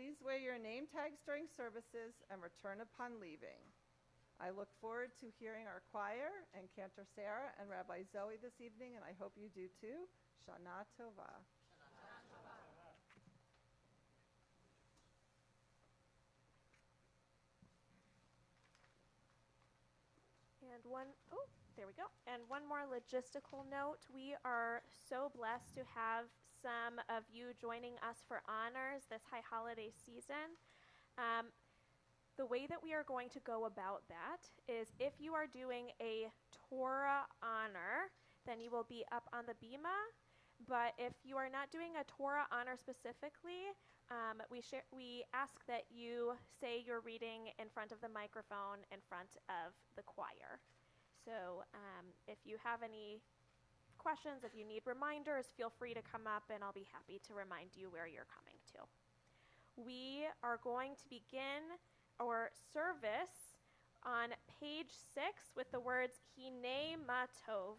Please wear your name tags during services and return upon leaving. I look forward to hearing our choir and Cantor Sara and Rabbi Zoe this evening, and I hope you do too. Shana Tova. And one more logistical note. We are so blessed to have some of you joining us for honors this high holiday season. The way that we are going to go about that is if you are doing a Torah honor, then you will be up on the bima. But if you are not doing a Torah honor specifically, we ask that you say your reading in front of the microphone in front of the choir. So if you have any questions, if you need reminders, feel free to come up and I'll be happy to remind you where you're coming to. We are going to begin our service on page 6 with the words Hine Ma Tov.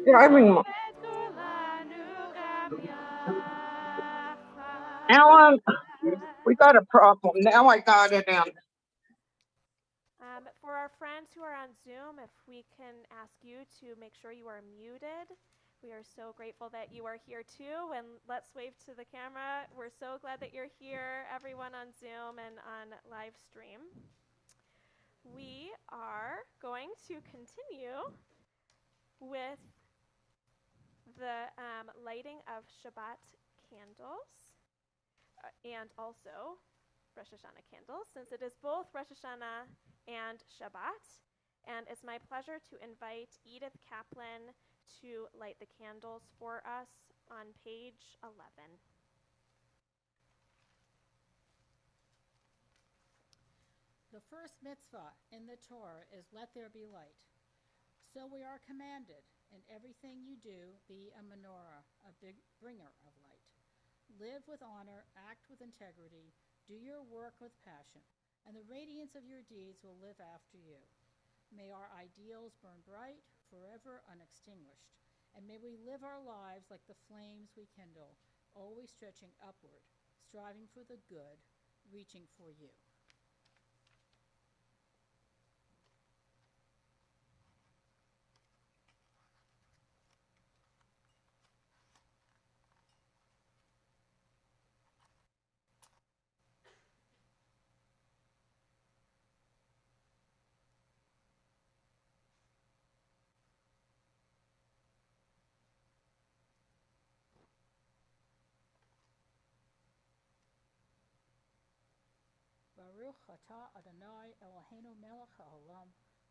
Driving. Alan, we got a problem. Now I got it in. For our friends who are on Zoom, if we can ask you to make sure you are muted. We are so grateful that you are here too, and let's wave to the camera. We're so glad that you're here, everyone on Zoom and on live stream. We are going to continue with the lighting of Shabbat candles and also Rosh Hashana candles, since it is both Rosh Hashana and Shabbat. And it's my pleasure to invite Edith Kaplan to light the candles for us on page 11. The first mitzvah in the Torah is let there be light. So we are commanded, in everything you do, be a menorah, a big bringer of light. Live with honor, act with integrity, do your work with passion, and the radiance of your deeds will live after you. May our ideals burn bright, forever unextinguished, And may we live our lives like the flames we kindle, always stretching upward, striving for the good, reaching for you. Baruch atah Adonai Eloheinu melech haolam,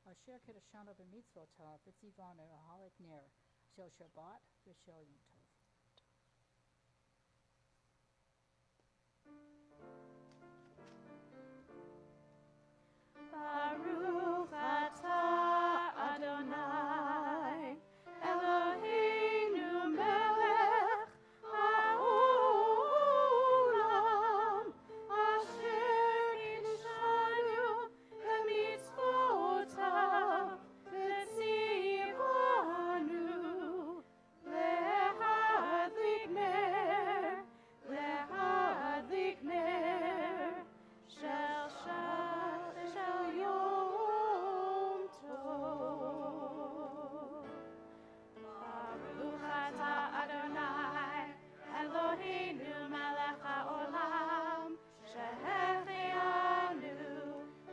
asher kedeshanu b'mitzvotav v'tzivanu ahalik ner, shel Shabbat v'shel Yom Tov. Baruch atah Adonai Eloheinu melech haolam asher kidshanu b'mitzvotav v'tzivanu lehadlik ner shel Yom Tov. Baruch atah Adonai Eloheinu melech haolam shehechianu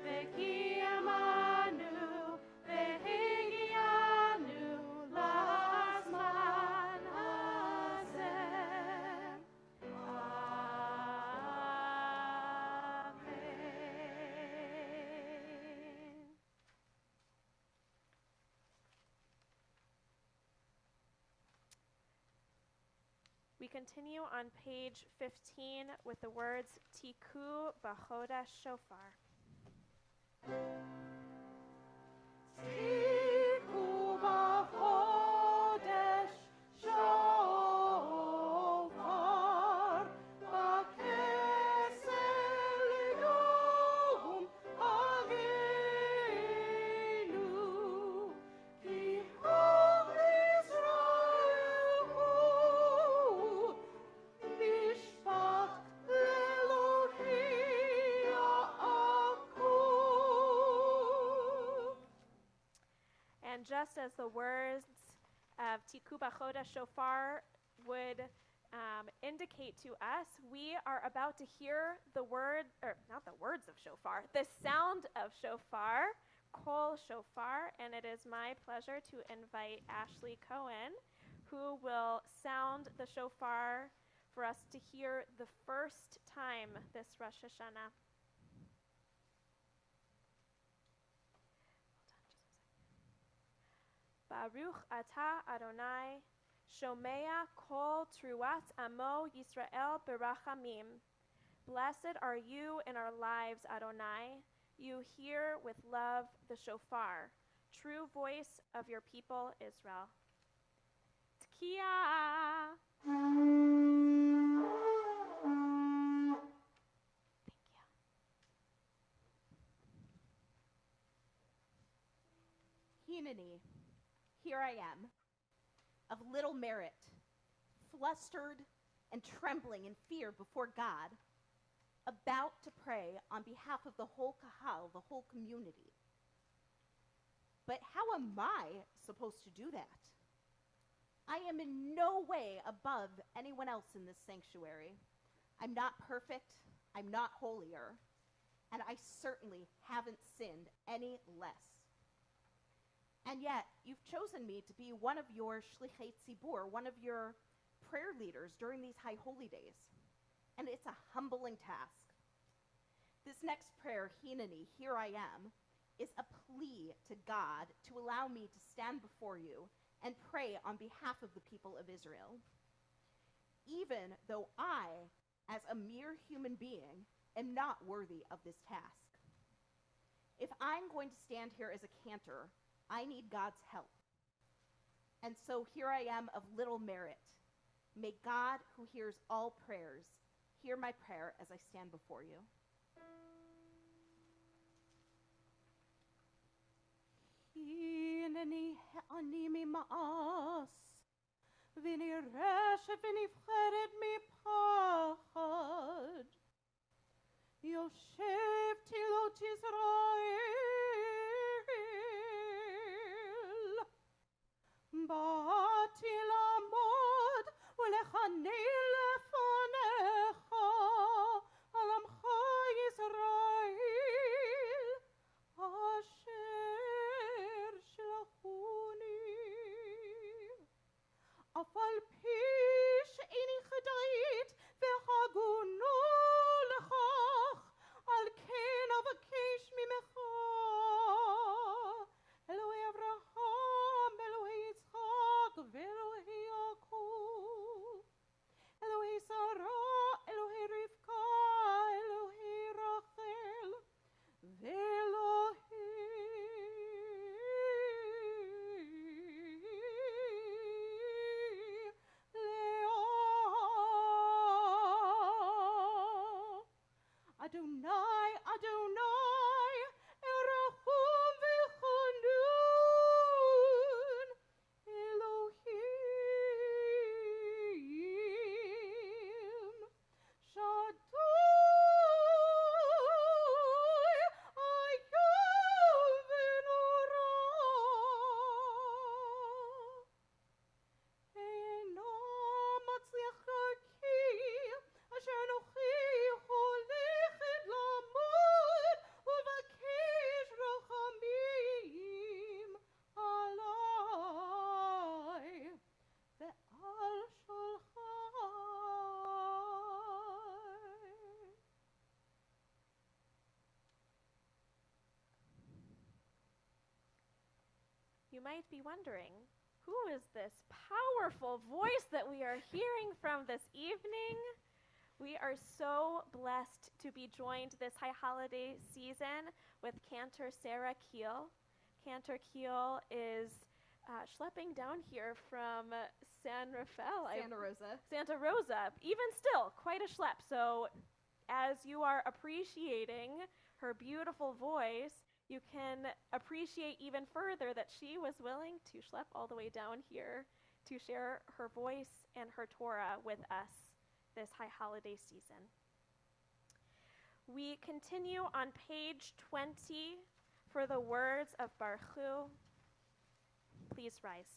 v'kiyamanu v'higianu la'zman hazeh. Amen. We continue on page 15 with the words Tiku B'chodesh Shofar. Tiku B'chodesh Shofar B'kesel Yom Agenu Ki Om Yisrael Hu Mishpat Elohi Yaakov. And just as the words of Tiku B'chodesh Shofar would indicate to us, we are about to hear the word, or not the words of shofar, the sound of shofar, kol shofar, and it is my pleasure to invite Ashley Cohen, who will sound the shofar for us to hear the first time this Rosh Hashana. Baruch atah Adonai, shomea kol truat amo Yisrael berachamim. Blessed are you in our lives, Adonai. You hear with love the shofar, true voice of your people Israel. Tkiya. Hineni, here I am, of little merit, flustered and trembling in fear before God, about to pray on behalf of the whole kahal, the whole community. But how am I supposed to do that? I am in no way above anyone else in this sanctuary. I'm not perfect, I'm not holier, and I certainly haven't sinned any less. And yet, you've chosen me to be one of your shlichei tzibur, one of your prayer leaders during these high holy days. And it's a humbling task. This next prayer, Hineni, here I am, is a plea to God to allow me to stand before you and pray on behalf of the people of Israel. Even though I, as a mere human being, am not worthy of this task. If I'm going to stand here as a cantor, I need God's help. And so here I am of little merit. May God, who hears all prayers, hear my prayer as I stand before you. Hineni ani mima'as ונרשת ונבחרת מפחד. יושב תהילות ישראל. באתי לעמוד ולחנן לפניך על עמך ישראל אשר שלחוני. אף על פי שאיני חטאית והגונו לכך, על כן אבקש ממך, אלוהי אברהם, אלוהי יצחק ואלוהי יעקב, אלוהי שרה, אלוהי רבקה, אלוהי רחל, ואלוהי לאה. אדוני, אדוני, רחום וחנון, אלוהים שדוי, איום ונורא. אינו מצליח דרכי, אשר אנוכי הולכת למות, ולבקש רחמים עלי ועל שולחי. You might be wondering, who is this powerful voice that we are hearing from this evening? We are so blessed to be joined this high holiday season with Cantor Sara Kheel. Cantor Kheel is schlepping down here from San Rafael. Santa Rosa. Even still, quite a schlep. So as you are appreciating her beautiful voice, you can appreciate even further that she was willing to schlep all the way down here to share her voice and her Torah with us this high holiday season. We continue on page 20 for the words of Berke. Please rise.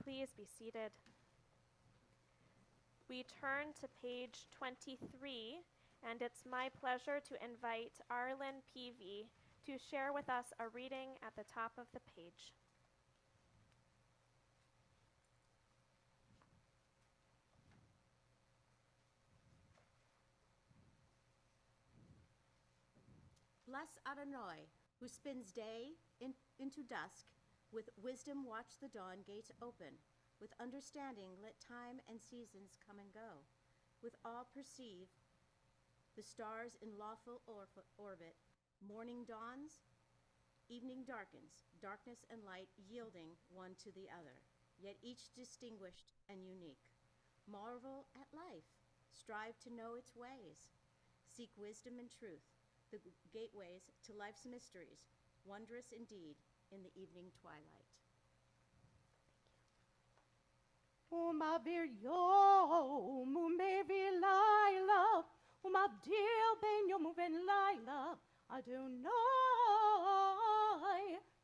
Please be seated. We turn to page 23, and it's my pleasure to invite Arlen Peavy to share with us a reading at the top of the page. Bless Adonai, who spins day into dusk. With wisdom watch the dawn gates open. With understanding let time and seasons come and go. With awe perceive the stars in lawful orbit. Morning dawns, evening darkens, darkness and light yielding one to the other, yet each distinguished and unique. Marvel at life, strive to know its ways. Seek wisdom and truth, the gateways to life's mysteries, wondrous indeed in the evening twilight. ומעביר יום ומביא לילה, ומבדיל בין יום ובין לילה, אדוני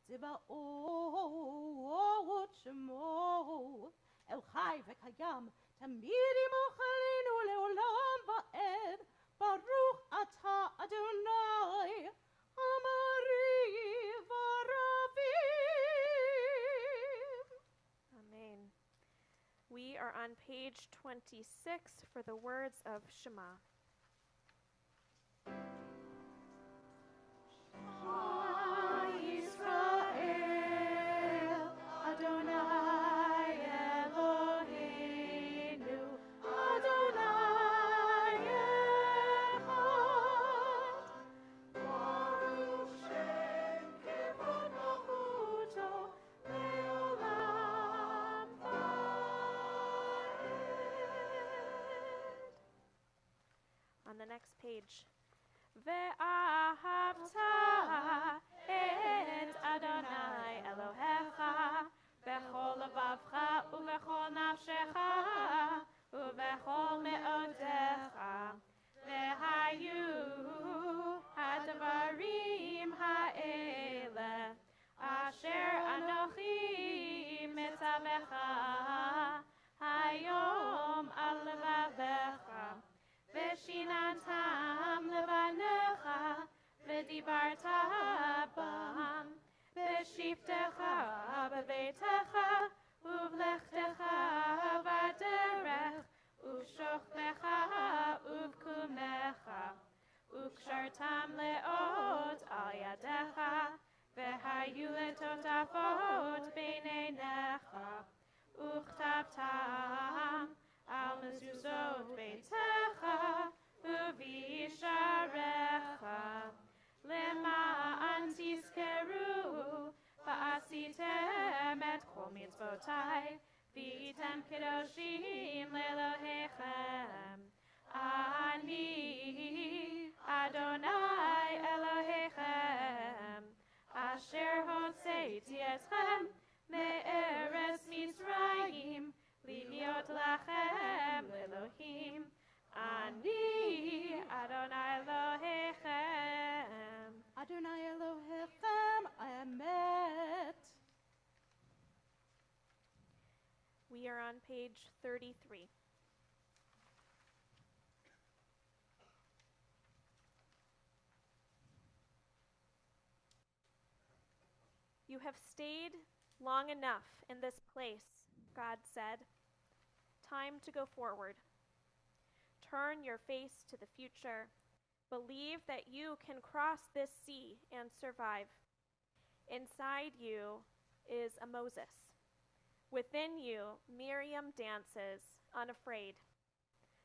צבאות שמו, אל חי וקיים, תמיד ימוכרנו לעולם ועד, ברוך אתה אדוני, אמרי ורבים. Amen. We are on page 26 for the words of Shema. Yisrael, Adonai Eloheinu, Adonai Echad. Baruch Shem Kevod Malchuto Leolam Vaed. On the next page. Ve'ahavta et Adonai Elohecha bechol levavcha uvechol nafshecha uvechol me'odecha ve'hayu hadvarim ha'ele asher anochi mitzavecha hayom al levavecha ושיננתם לבניך ודיברת בם בשבתך בביתך ובלכתך בדרך ובשוכבך ובקומך וקשרתם לאות על ידיך והיו לטוטפות בין עיניך וכתבתם על מזוזות ביתך ובישעריך למען תזכרו ועשיתם את כל מצוותיי והייתם קדושים לאלוהיכם. אני אדוני אלוהיכם אשר הוצאתי אתכם מארץ מצרים להיות לכם אלוהים. אני אדוני אלוהיכם. Adonai Elohechem, Emet. We are on page 33. You have stayed long enough in this place, God said. Time to go forward. Turn your face to the future. Believe that you can cross this sea and survive. Inside you is a Moses. Within you, Miriam dances, unafraid.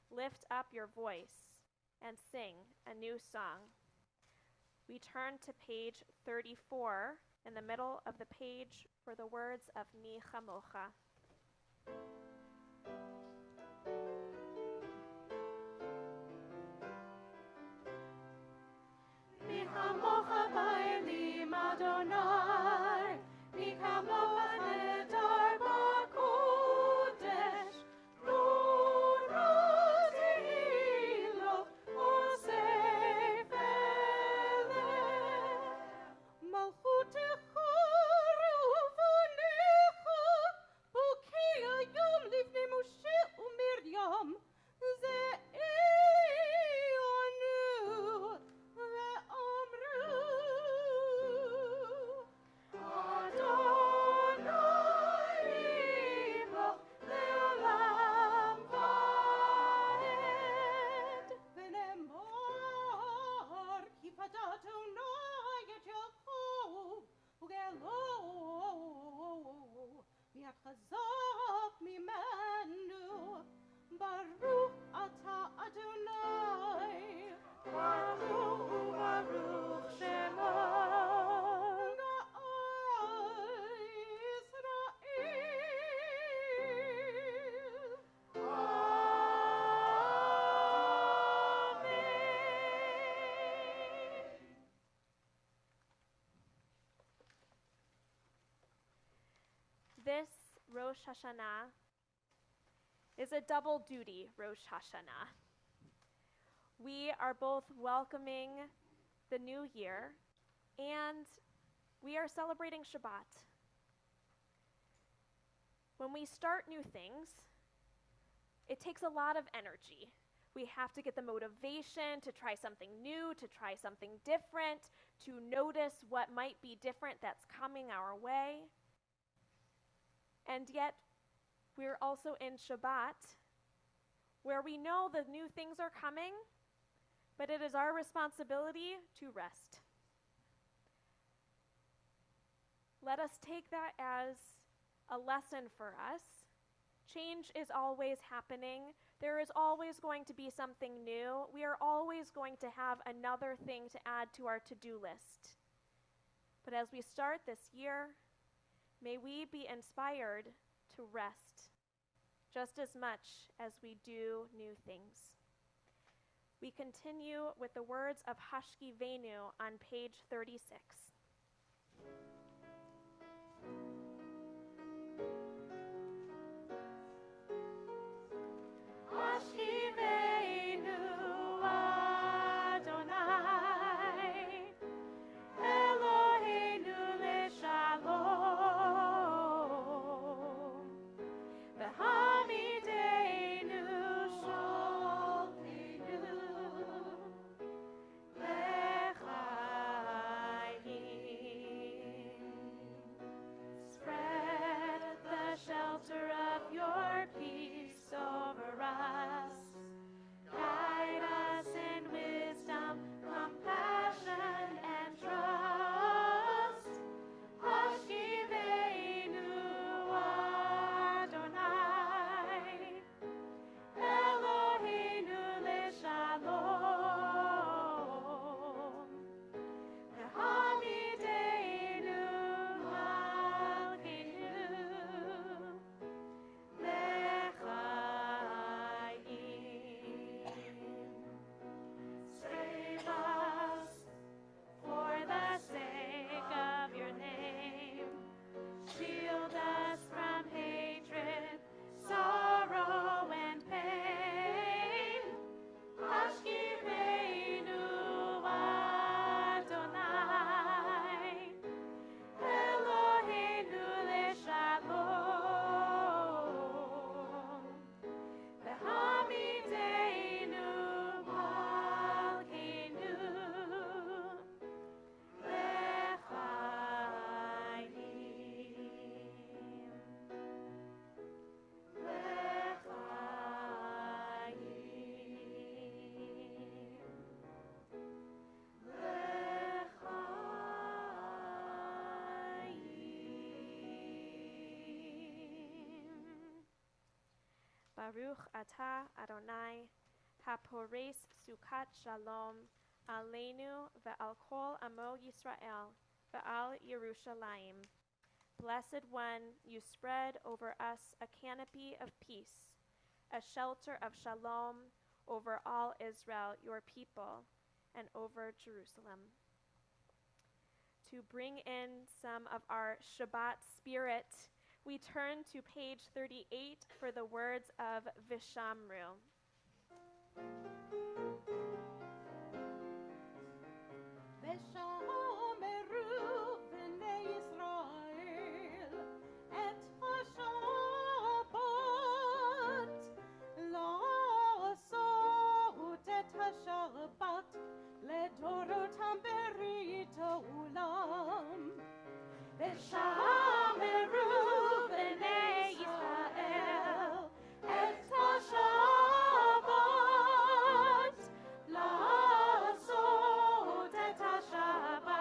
Lift up your voice and sing a new song. We turn to page 34 in the middle of the page for the words of Mi Chamocha. Mi chamocha ba'elim Adonai, mi chamocha nedar b'kodesh, Torah tehilo osef eleh. Malchutecha ruvanecha, bokei hayom livnei Moshe uMiriam, ze'eonu ve'omru, Adonai yimloch le'olam va'ed. V'nemar ki padat Adonai et Yaakov ugelo mi'at chazak mimenu. Baruch ata Adonai, Baruch u'Baruch Shemo Na'al Yisrael. Amen. This Rosh Hashana is a double duty Rosh Hashana. We are both welcoming the new year and we are celebrating Shabbat. When we start new things, it takes a lot of energy. We have to get the motivation to try something new, to try something different, to notice what might be different that's coming our way. And yet, We're also in Shabbat, where we know the new things are coming, but it is our responsibility to rest. Let us take that as a lesson for us. Change is always happening. There is always going to be something new. We are always going to have another thing to add to our to-do list. But as we start this year, may we be inspired to rest just as much as we do new things. We continue with the words of Hashkivenu on page 36. Hashkivenu Adonai, Eloheinu leshalom, v'hamidenu sholenu l'chaim. Spread the shelter of your peace over us. Guide us in wisdom, compassion, and trust. Hashkivenu Adonai, Eloheinu leshalom, v'hamidenu malkeinu l'chaim. Save us for the sake of your name. Shield us from hatred, sorrow, and pain. Hashkivenu Adonai, Eloheinu leshalom, v'hamidenu malkeinu Baruch atah Adonai, hapores sukat shalom, aleinu ve'al kol amo Yisrael, ve'al Yerushalayim. Blessed One, you spread over us a canopy of peace, a shelter of shalom over all Israel, your people, and over Jerusalem. To bring in some of our Shabbat spirit, we turn to page 38 for the words of Vishamru. ושמרו בני ישראל את השבת, לעשות את השבת לדורותם ברית העולם. ושמרו בני ישראל את השבת, לעשות את השבת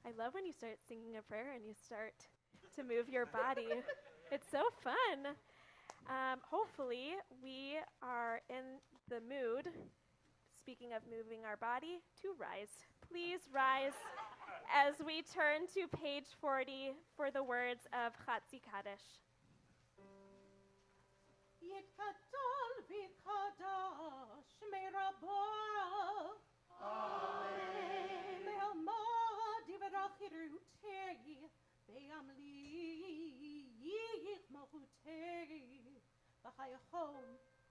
I love when you start singing a prayer and you start to move your body. It's so fun. Hopefully, we are in the mood, speaking of moving our body, to rise. Please rise as we turn to page 40 for the words of Chatzi Kaddish. יתגדל ויתקדש מרבו. אמן. בעלמא דברך יראותי, בימליך מלכותי. בחייכון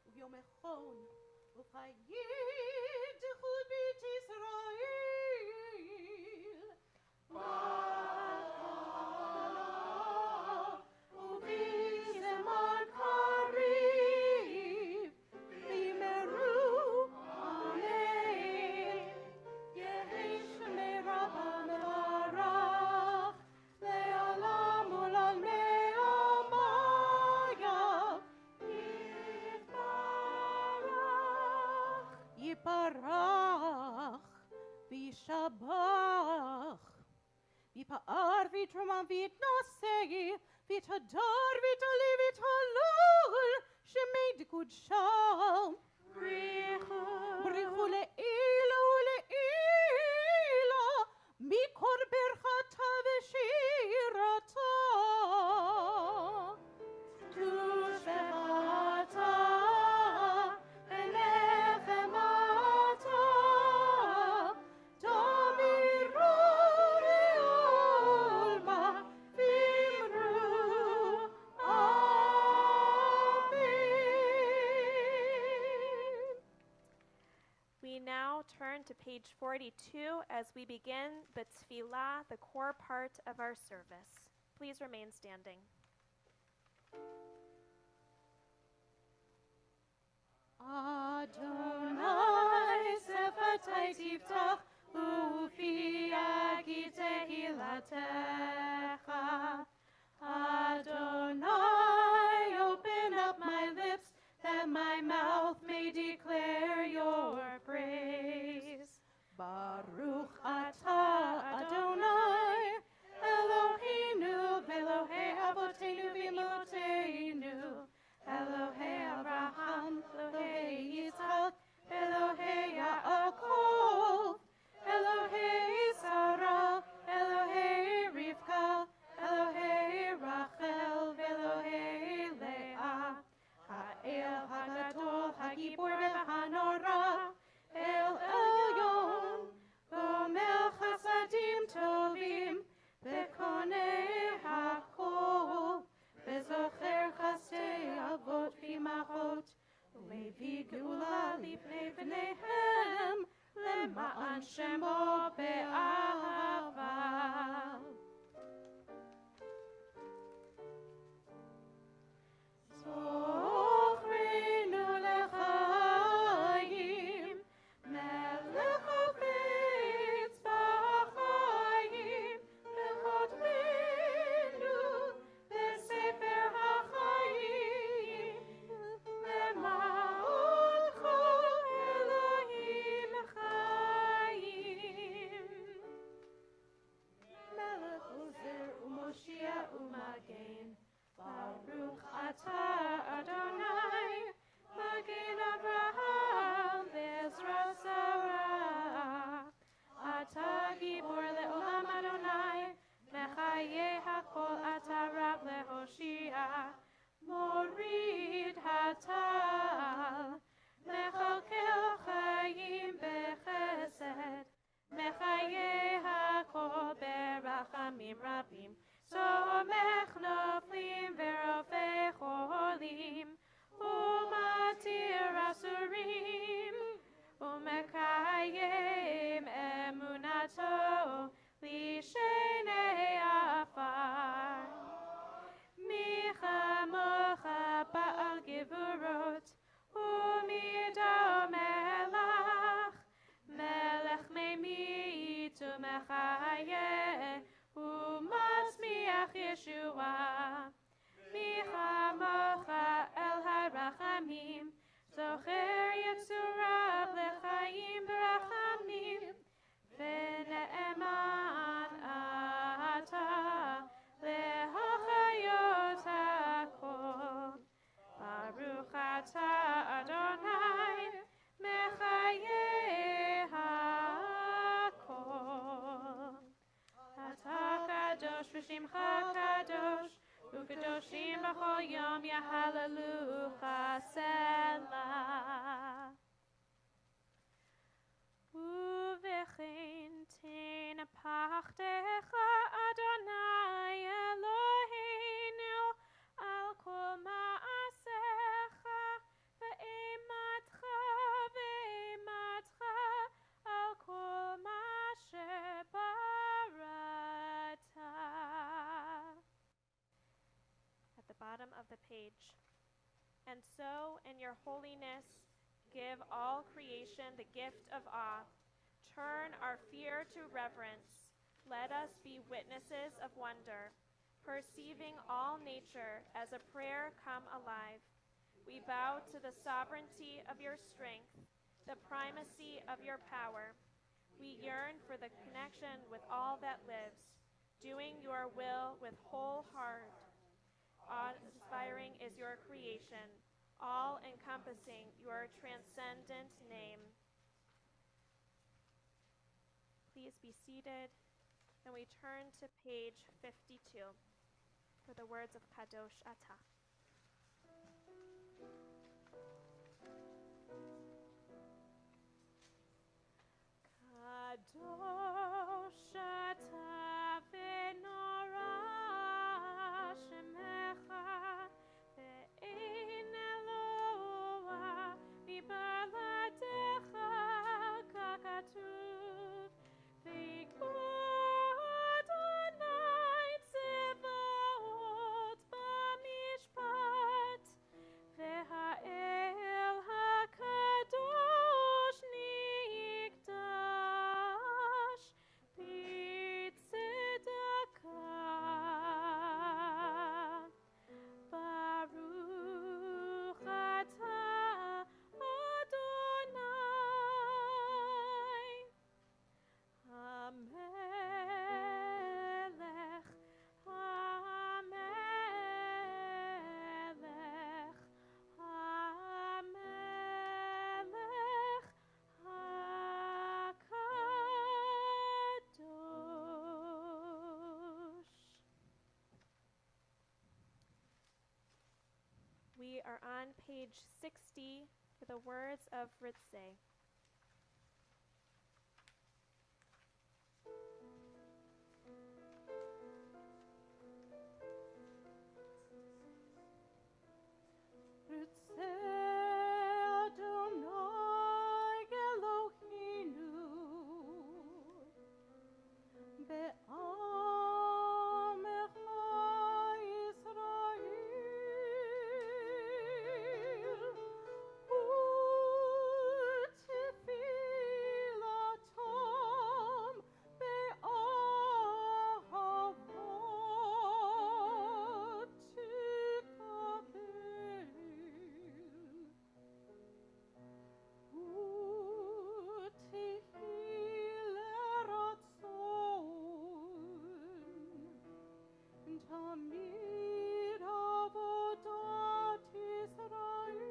וביומכון, ובחיידכו בית ישראל. בהתחלה ובזמן קריב, בימרו אמן. יהי שמי רבא מברך, לעולם ולעולמי עלמיה. יתברך וישבח, ויפאר ויתרומם ויתנשא, ויתהדר ויתעלה ויתהלל, שמי דקודשם. בריחו לעילא ולעילא, מקור ברכתה ושירתה. תושבעתה ונחמתה, דמירו לעולמה, ואמרו אמן. We now turn to page 42 as we begin the tefillah, the core part of our service. Please remain standing. Adonai sefatai tiftach, ufi agi tehilatecha. Adonai, open up my lips, that my mouth may declare your praise. Baruch atah Adonai, Eloheinu v'Elohei avotenu v'imotenu, Elohei Abraham, Elohei Yitzhak, Elohei Yaakov, Elohei Sarah, Elohei Rivka, Elohei Rachel, Elohei Leah, Ha'el HaGadol, HaGibor v'Hanora, El Elyon, Gomel Chasadim Tovim, Bekonei HaKol, Bezocher Chasdei Avot V'Imachot, U'mevii Geula Lifnei Bneihem, Lema'an Shemo Be'ahava. Zochreinu l'chaim, Melech Hafetz b'chayim, v'chotvenu b'sefer hachayim, lema'oncho Elohim chayim. Melech Ozer u'Moshiach u'Magen, Baruch atah Adonai, Magen Avraham v'Ezra Sarah. Atah gibor le'olam Adonai, mechaye hakol atah rav lehoshia. Morid hatal, mechalkel chayim bechesed, mechaye hakol berachamim rabim. Somech noflim verofei cholim, umatir asurim, umekayim emunato lishenei afar. Michamocha ba'al gevurot, umido melach, melech memit umechayeh, umasmiach Yeshua. Michamocha el harachamim, zocher Shishimcha kadosh, ukadoshim b'chol yom yahalalucha selah. Uvechein tein pachtecha Adonai Eloheinu al kol ma'asecha ve'ematcha al kol ma'asher barata. At the bottom of the page. And so, in your holiness, give all creation the gift of awe. Turn our fear to reverence. Let us be witnesses of wonder, perceiving all nature as a prayer come alive. We bow to the sovereignty of your strength, the primacy of your power. We yearn for the connection with all that lives, doing your will with whole heart. Awe-inspiring is your creation, all-encompassing your transcendent name. Please be seated, and we turn to page 52 for the words of Kadosh Atah. Kadosh Atah v'norah shemecha ve'ein Eloah mibaladecha kakatuv v'yikol Adonai tzevaot b'mishpat v'ha'el hakadosh nikdash b'tzedakah. Baruch atah Adonai HaMelech HaMelech HaMelech HaKadosh. We are on page 60 for the words of Ritzeh. Adonai Eloheinu be'amecha Yisrael u'tefilatam be'ahavat tikabel. Tamid avodat Yisrael.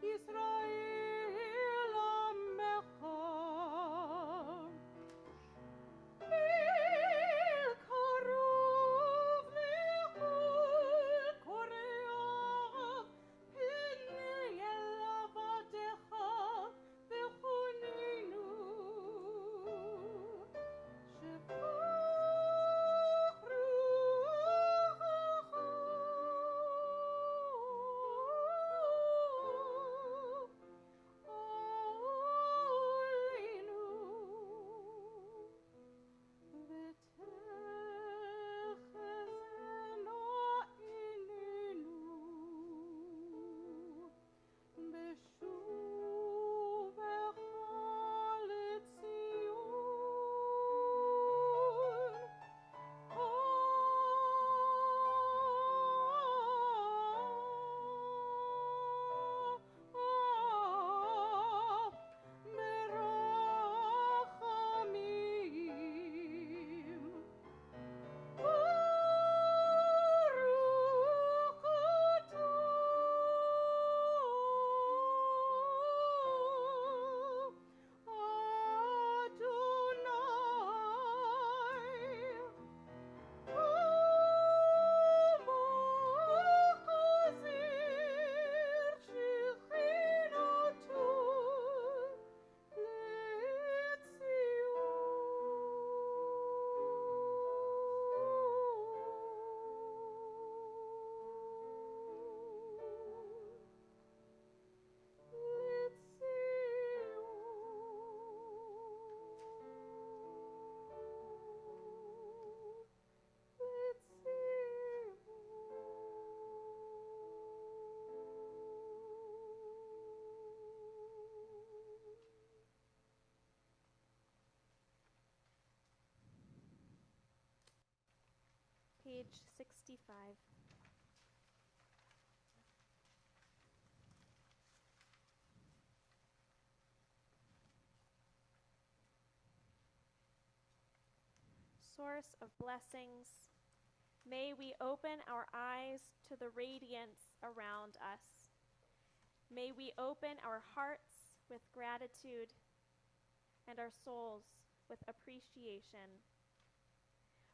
Yisrael amecha. El karuv lechol koreav Page 65. Source of blessings, may we open our eyes to the radiance around us. May we open our hearts with gratitude and our souls with appreciation.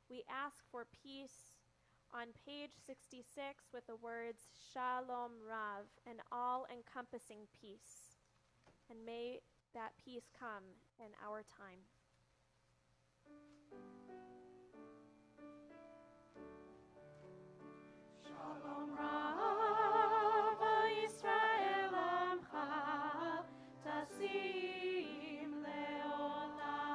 We ask for peace on page 66 with the words Shalom Rav, an all-encompassing peace. And may that peace come in our time. Shalom Rav Yisrael Amcha Tasim Leolam.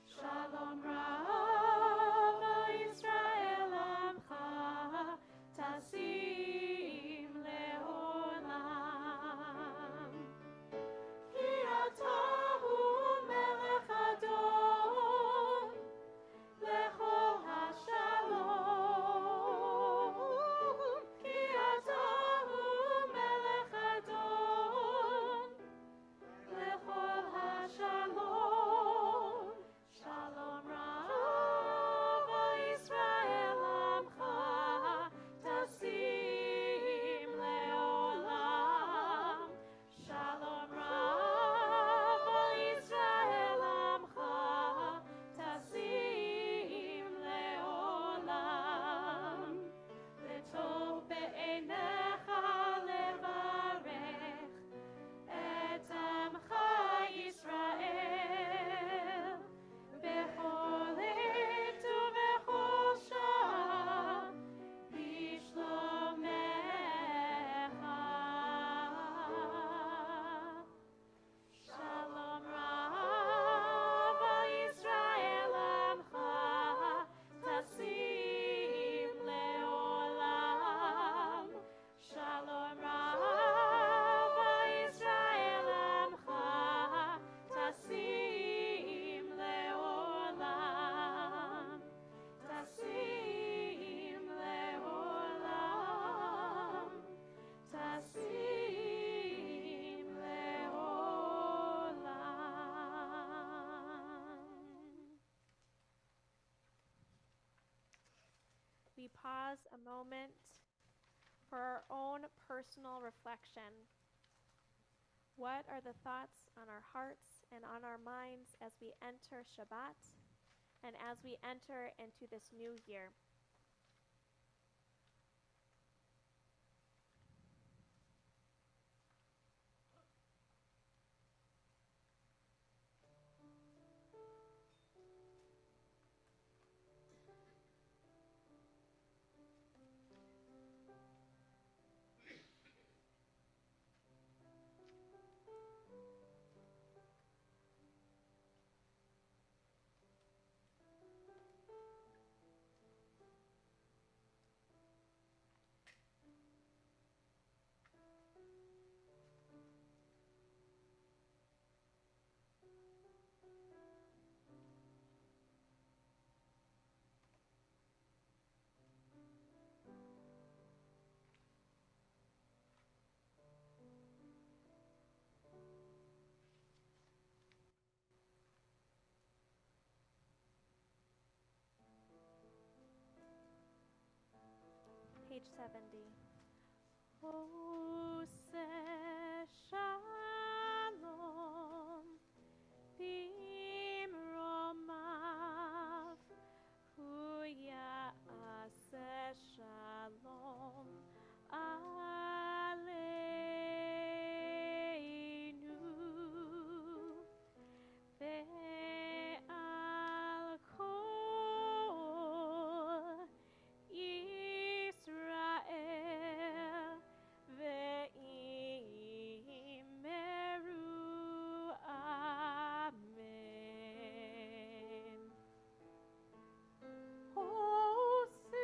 Shalom Rav Yisrael Amcha Tasim Leolam. Ki ata hu melech adon lechol hashalom. Ki ata hu melech adon lechol hashalom. Shalom Rav Yisrael Amcha Tasim Leolam. Shalom Rav Yisrael Amcha Tasim Leolam. Letov be'einecha levarech et amcha Yisrael bechol עת ובכל שעה בשלומך. Shalom Rav Yisrael Amcha Tasim Leolam. Shalom Rav Yisrael Amcha Tasim Leolam. Tasim Leolam. Tasim Leolam. We pause a moment for our own personal reflection. What are the thoughts on our hearts and on our minds as we enter Shabbat and as we enter into this new year? Page 70. Oseh Shalom Bimromav Hu Ya'aseh Shalom Aleinu Ve'al Kol Yisrael ve'imeru amen. Oseh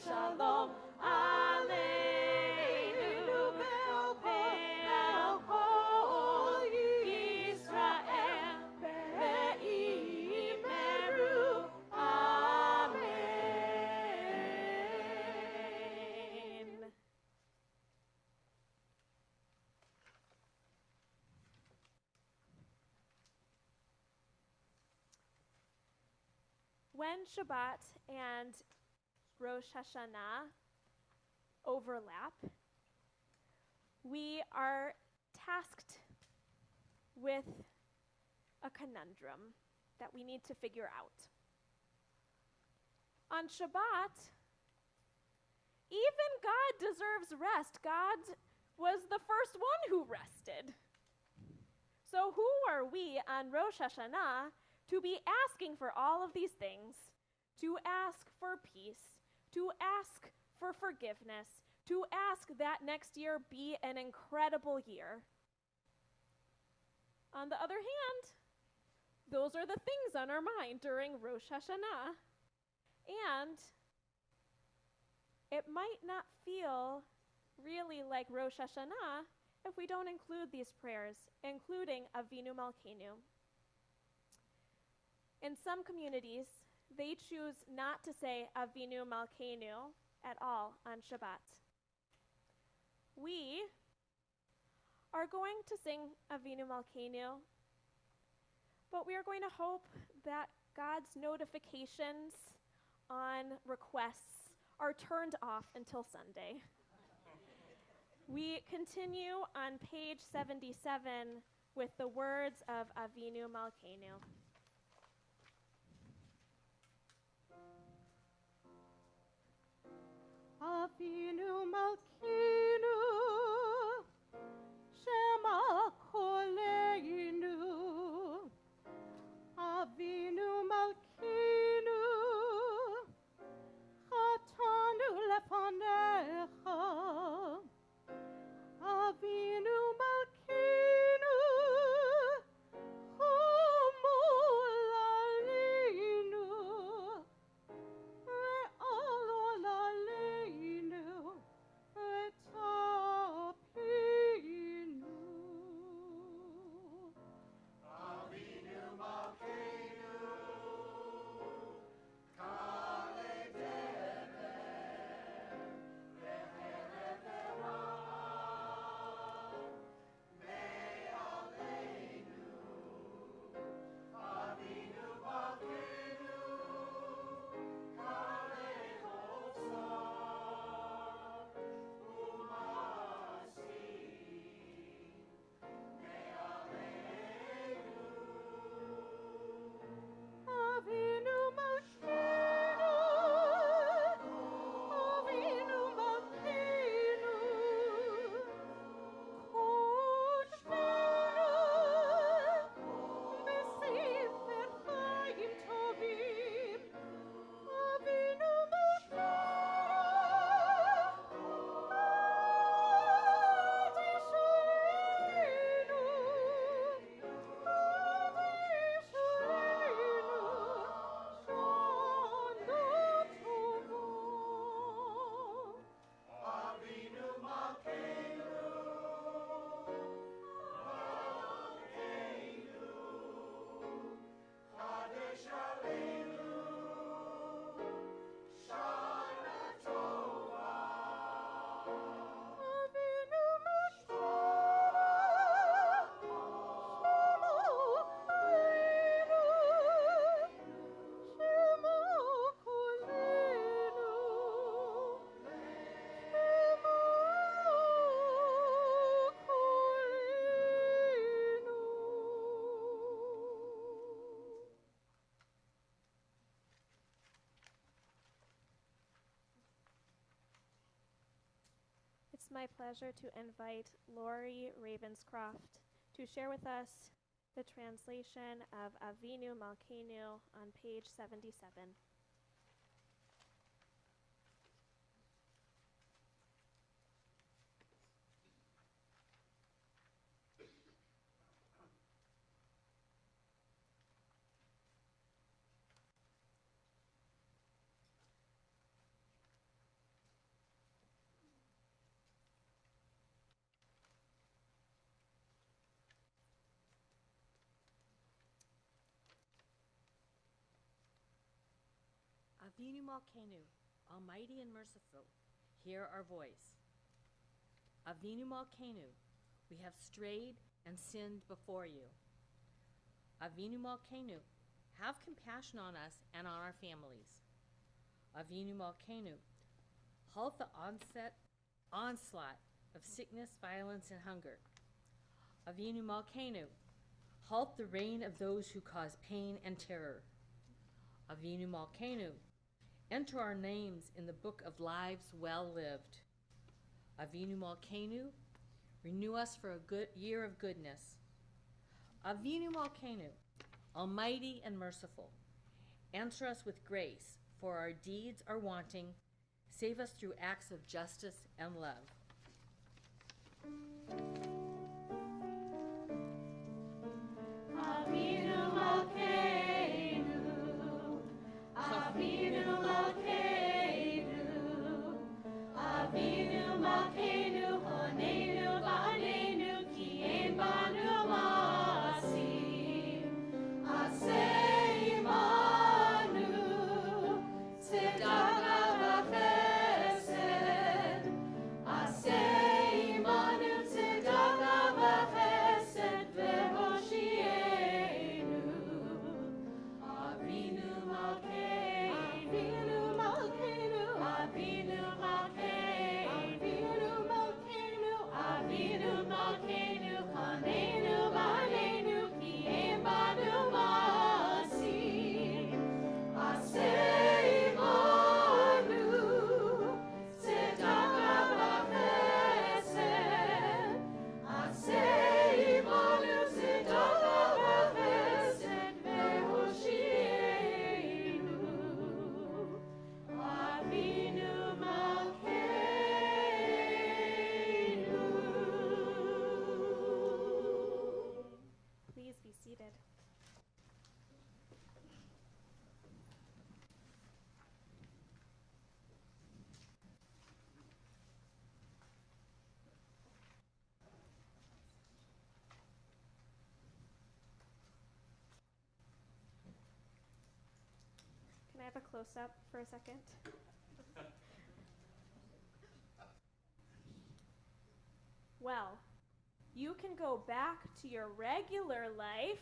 Shalom Aleinu ve'al kol Yisrael ve'imeru Amen. When Shabbat and Rosh Hashana overlap, we are tasked with a conundrum that we need to figure out. On Shabbat, even God deserves rest. God was the first one who rested. So who are we on Rosh Hashanah to be asking for all of these things, to ask for peace, to ask for forgiveness, to ask that next year be an incredible year? On the other hand, those are the things on our mind during Rosh Hashanah. And it might not feel really like Rosh Hashanah if we don't include these prayers, including Avinu Malkeinu. In some communities, they choose not to say Avinu Malkeinu at all on Shabbat. We are going to sing Avinu Malkeinu, but we are going to hope that God's notifications on requests are turned off until Sunday. We continue on page 77 with the words of Avinu Malkeinu. Avinu Malkeinu, Shema Koleinu. Avinu Malkeinu, Chatanu lefanecha. Avinu Malkeinu, Chumul aleinu, Ve'alol aleinu, Ve'tapinu. Avinu Malkeinu, Kale Dever, Ve'erev Ve'ra'am, Me'aleinu. Avinu Malkeinu, Kale Hotzar, U'masin, Me'aleinu. Avinu Malkeinu, Avinu Malkeinu, Kotbenu, Besefer Chaim Tovim. Avinu Malkeinu, Adishaleinu, Adishaleinu, Shana Tova. Avinu Malkeinu, Kadesh Aleinu, Shana Tova. Avinu Malkeinu, Shema Koleinu, Shema Koleinu. It's my pleasure to invite Lori Ravenscroft to share with us the translation of Avinu Malkeinu on page 77. Avinu Malkeinu, Almighty and merciful, hear our voice. Avinu Malkeinu, we have strayed and sinned before you. Avinu Malkeinu, have compassion on us and on our families. Avinu Malkeinu, halt the onslaught of sickness, violence, and hunger. Avinu Malkeinu, halt the reign of those who cause pain and terror. Avinu Malkeinu, enter our names in the book of lives well lived. Avinu Malkeinu, renew us for a good year of goodness. Avinu Malkeinu, Almighty and merciful, answer us with grace, for our deeds are wanting. Save us through acts of justice and love. Avinu Malkeinu, Avinu Malkeinu, Avinu Malkeinu, Honenu Vanenu, Ki Ein Banu Masim, Aseh Imanu, Tzedakah v'chesed, Aseh Imanu, Tzedakah v'chesed, v'hoshienu. Avinu Malkeinu, Avinu Malkeinu, Avinu Malkeinu, Avinu Malkeinu, Chanenu Vanenu, Ki Ein Banu Masim, Aseh Imanu, Tzedakah v'chesed, Aseh Imanu, Tzedakah v'chesed, v'hoshienu. Avinu Malkeinu. Please be seated. Can I have a close-up for a second? Well, you can go back to your regular life,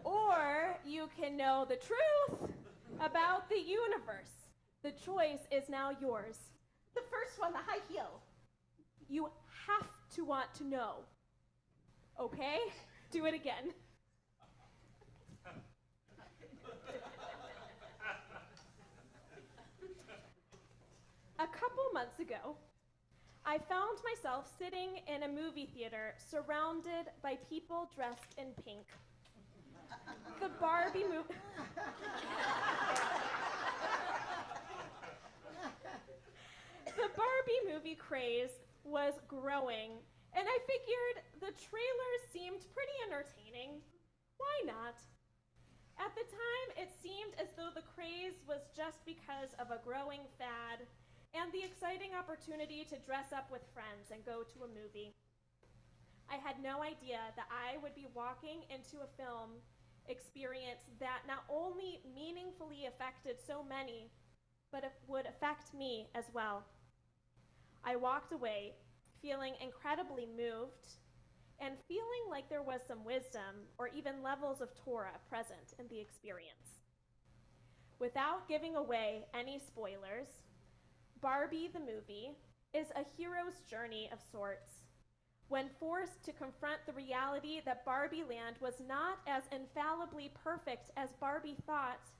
or you can know the truth about the universe. The choice is now yours. The first one, the high heel. You have to want to know. Okay? Do it again. A couple months ago, I found myself sitting in a movie theater surrounded by people dressed in pink. The Barbie movie. The Barbie movie craze was growing, and I figured the trailers seemed pretty entertaining. Why not? At the time, it seemed as though the craze was just because of a growing fad and the exciting opportunity to dress up with friends and go to a movie. I had no idea that I would be walking into a film experience that not only meaningfully affected so many, but it would affect me as well. I walked away feeling incredibly moved and feeling like there was some wisdom or even levels of Torah present in the experience. Without giving away any spoilers, Barbie the movie is a hero's journey of sorts. When forced to confront the reality that Barbie Land was not as infallibly perfect as Barbie thought,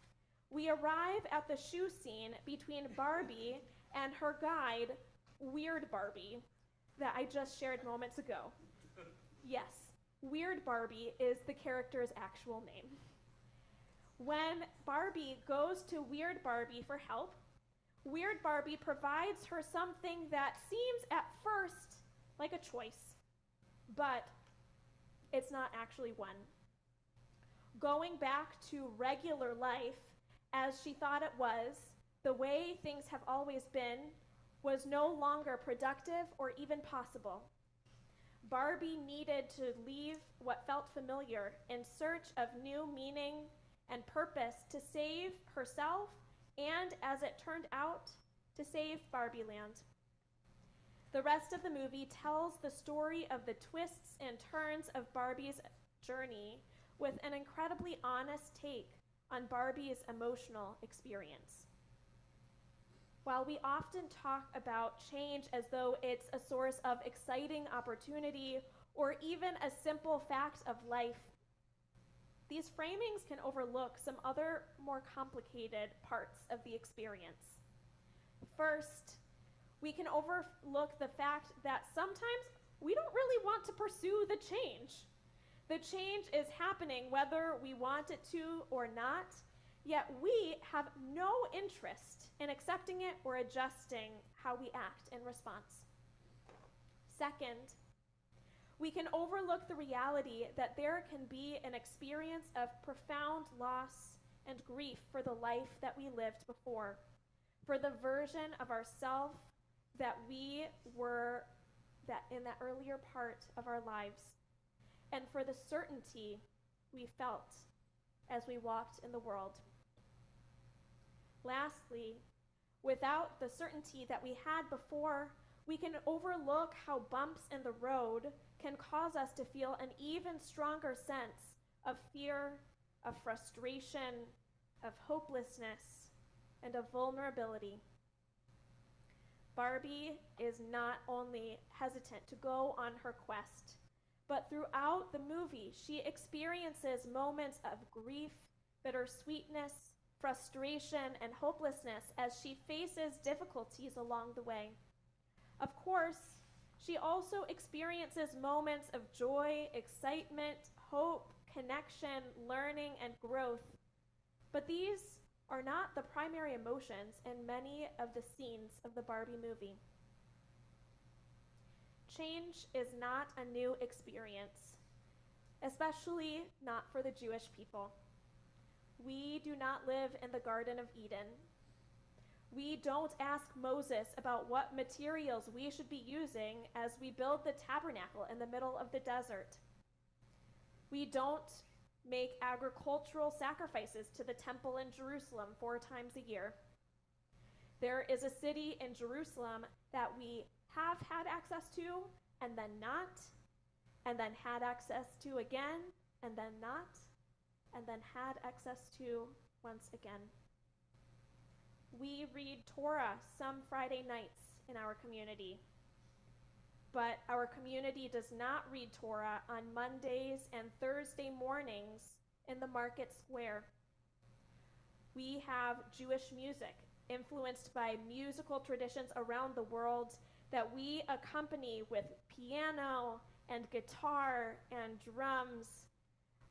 we arrive at the shoe scene between Barbie and her guide, Weird Barbie, that I just shared moments ago. Yes, Weird Barbie is the character's actual name. When Barbie goes to Weird Barbie for help, Weird Barbie provides her something that seems at first like a choice, but it's not actually one. Going back to regular life as she thought it was, the way things have always been, was no longer productive or even possible. Barbie needed to leave what felt familiar in search of new meaning and purpose to save herself and, as it turned out, to save Barbie Land. The rest of the movie tells the story of the twists and turns of Barbie's journey with an incredibly honest take on Barbie's emotional experience. While we often talk about change as though it's a source of exciting opportunity or even a simple fact of life, these framings can overlook some other more complicated parts of the experience. First, we can overlook the fact that sometimes we don't really want to pursue the change. The change is happening whether we want it to or not, yet we have no interest in accepting it or adjusting how we act in response. Second, we can overlook the reality that there can be an experience of profound loss and grief for the life that we lived before, for the version of ourselves that we were in that earlier part of our lives, and for the certainty we felt as we walked in the world. Lastly, without the certainty that we had before, we can overlook how bumps in the road can cause us to feel an even stronger sense of fear, of frustration, of hopelessness, and of vulnerability. Barbie is not only hesitant to go on her quest, but throughout the movie, she experiences moments of grief, bittersweetness, frustration, and hopelessness as she faces difficulties along the way. Of course, she also experiences moments of joy, excitement, hope, connection, learning, and growth. But these are not the primary emotions in many of the scenes of the Barbie movie. Change is not a new experience, especially not for the Jewish people. We do not live in the Garden of Eden. We don't ask Moses about what materials we should be using as we build the tabernacle in the middle of the desert. We don't make agricultural sacrifices to the temple in Jerusalem 4 times a year. There is a city in Jerusalem that we have had access to, and then not, and then had access to again, and then not, and then had access to once again. We read Torah some Friday nights in our community, but our community does not read Torah on Mondays and Thursday mornings in the market square. We have Jewish music influenced by musical traditions around the world that we accompany with piano and guitar and drums,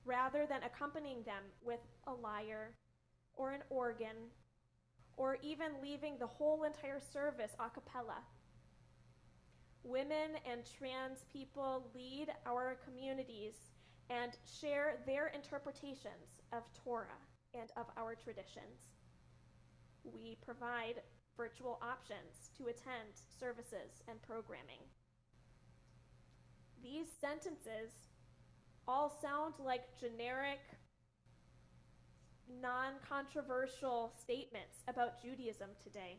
rather than accompanying them with a lyre or an organ, or even leaving the whole entire service a cappella. Women and trans people lead our communities and share their interpretations of Torah and of our traditions. We provide virtual options to attend services and programming. These sentences all sound like generic, non-controversial statements about Judaism today.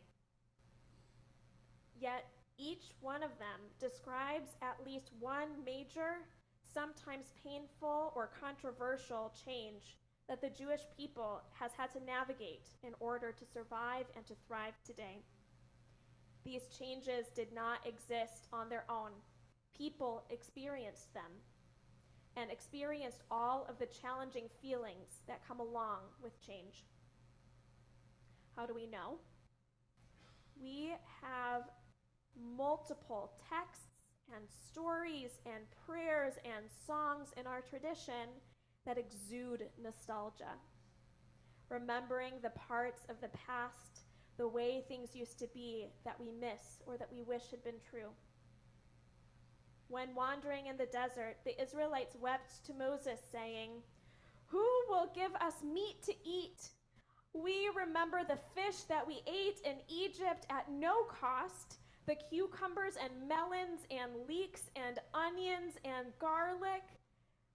Yet each one of them describes at least one major, sometimes painful or controversial change that the Jewish people has had to navigate in order to survive and to thrive today. These changes did not exist on their own. People experienced them and experienced all of the challenging feelings that come along with change. How do we know? We have multiple texts and stories and prayers and songs in our tradition that exude nostalgia, remembering the parts of the past, the way things used to be that we miss or that we wish had been true. When wandering in the desert, the Israelites wept to Moses, saying, "Who will give us meat to eat? We remember the fish that we ate in Egypt at no cost, the cucumbers and melons and leeks and onions and garlic.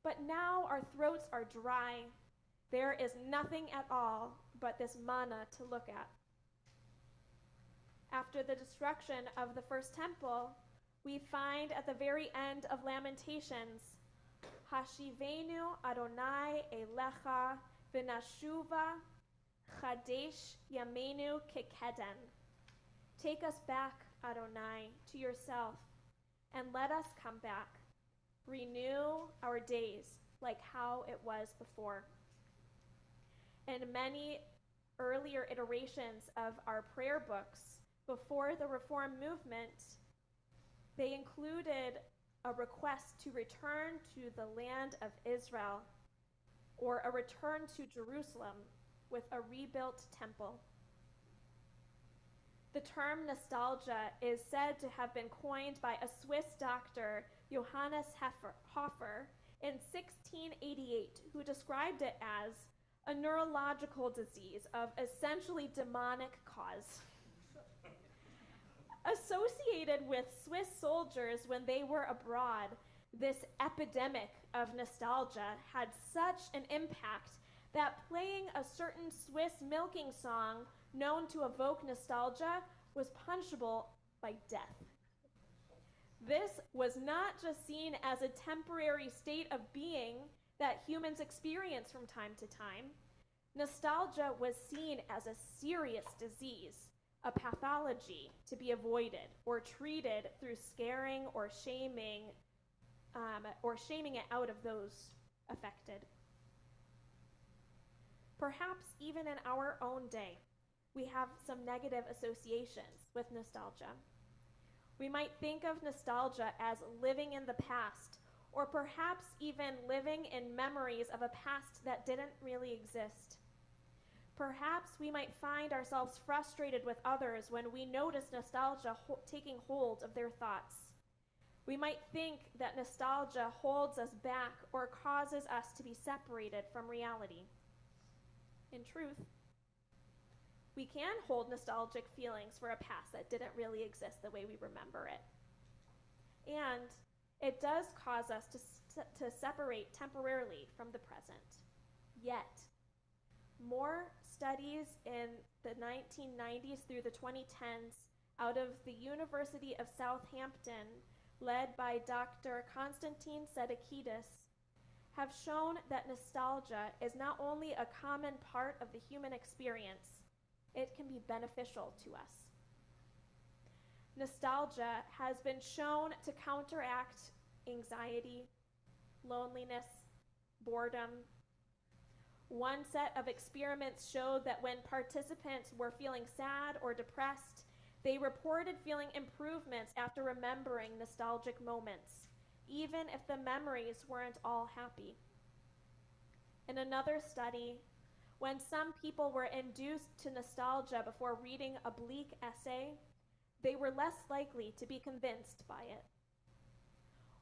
But now our throats are dry, There is nothing at all but this manna to look at. After the destruction of the first temple, we find at the very end of Lamentations, Hashivenu Adonai Elecha v'nashuva chadesh yamenu kekeden. Take us back, Adonai, to yourself, and let us come back. Renew our days like how it was before. In many earlier iterations of our prayer books before the Reform movement, they included a request to return to the land of Israel or a return to Jerusalem with a rebuilt temple. The term nostalgia is said to have been coined by a Swiss doctor, Johannes Hofer, in 1688, who described it as a neurological disease of essentially demonic cause. Associated with Swiss soldiers when they were abroad, this epidemic of nostalgia had such an impact that playing a certain Swiss milking song known to evoke nostalgia was punishable by death. This was not just seen as a temporary state of being that humans experience from time to time. Nostalgia was seen as a serious disease, a pathology to be avoided or treated through scaring or shaming it out of those affected. Perhaps even in our own day, we have some negative associations with nostalgia. We might think of nostalgia as living in the past, or perhaps even living in memories of a past that didn't really exist. Perhaps we might find ourselves frustrated with others when we notice nostalgia taking hold of their thoughts. We might think that nostalgia holds us back or causes us to be separated from reality. In truth, we can hold nostalgic feelings for a past that didn't really exist the way we remember it. And it does cause us to separate temporarily from the present. Yet, more studies in the 1990s through the 2010s out of the University of Southampton, led by Dr. Konstantin Sedekidis, have shown that nostalgia is not only a common part of the human experience, it can be beneficial to us. Nostalgia has been shown to counteract anxiety, loneliness, boredom. One set of experiments showed that when participants were feeling sad or depressed, they reported feeling improvements after remembering nostalgic moments, even if the memories weren't all happy. In another study, when some people were induced to nostalgia before reading a bleak essay, they were less likely to be convinced by it.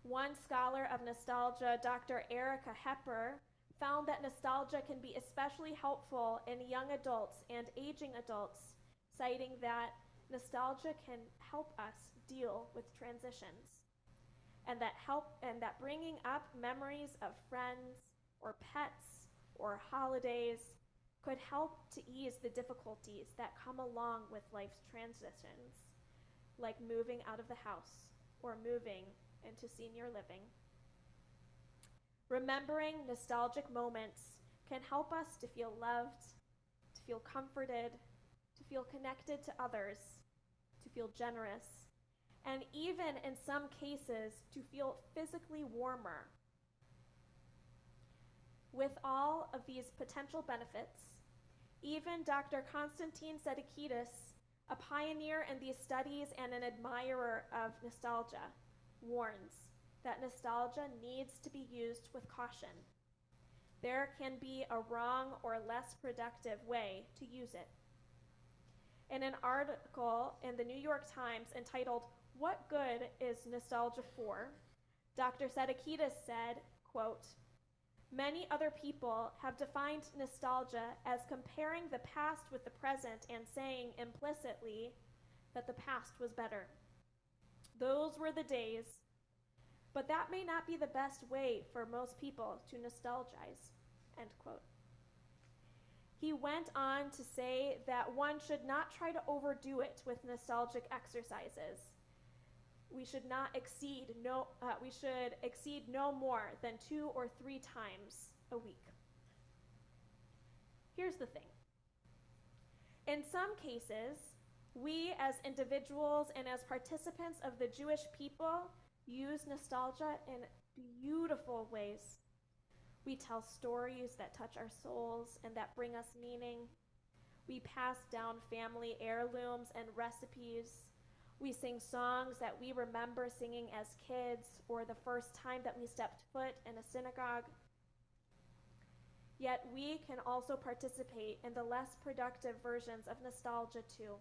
One scholar of nostalgia, Dr. Erica Hepper, found that nostalgia can be especially helpful in young adults and aging adults, citing that nostalgia can help us deal with transitions, and that bringing up memories of friends or pets or holidays could help to ease the difficulties that come along with life's transitions, like moving out of the house or moving into senior living. Remembering nostalgic moments can help us to feel loved, to feel comforted, to feel connected to others, to feel generous, and even in some cases to feel physically warmer. With all of these potential benefits, even Dr. Konstantin Sedekidis, a pioneer in these studies and an admirer of nostalgia, warns that nostalgia needs to be used with caution. There can be a wrong or less productive way to use it. In an article in the New York Times entitled, "What Good is Nostalgia For?" Dr. Sedekidis said, quote, "Many other people have defined nostalgia as comparing the past with the present and saying implicitly that the past was better. Those were the days, but that may not be the best way for most people to nostalgize," end quote. He went on to say that one should not try to overdo it with nostalgic exercises. We should exceed no more than 2 or 3 times a week. Here's the thing. In some cases, we as individuals and as participants of the Jewish people use nostalgia in beautiful ways. We tell stories that touch our souls and that bring us meaning. We pass down family heirlooms and recipes. We sing songs that we remember singing as kids or the first time that we stepped foot in a synagogue. Yet we can also participate in the less productive versions of nostalgia too.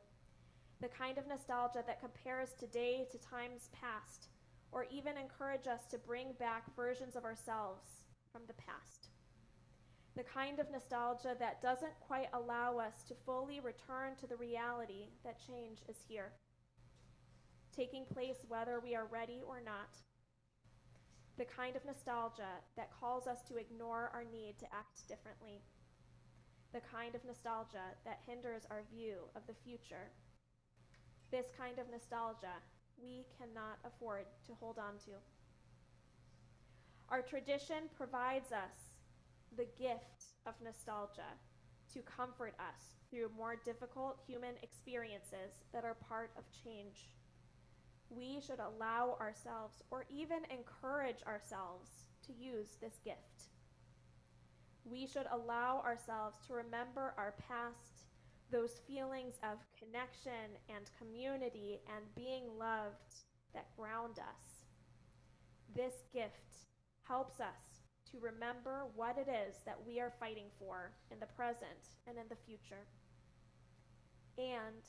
The kind of nostalgia that compares today to times past, or even encourage us to bring back versions of ourselves from the past. The kind of nostalgia that doesn't quite allow us to fully return to the reality that change is here, taking place whether we are ready or not. The kind of nostalgia that calls us to ignore our need to act differently. The kind of nostalgia that hinders our view of the future. This kind of nostalgia we cannot afford to hold on to. Our tradition provides us the gift of nostalgia to comfort us through more difficult human experiences that are part of change. We should allow ourselves, or even encourage ourselves, to use this gift. We should allow ourselves to remember our past, those feelings of connection and community and being loved that ground us. This gift helps us to remember what it is that we are fighting for in the present and in the future. And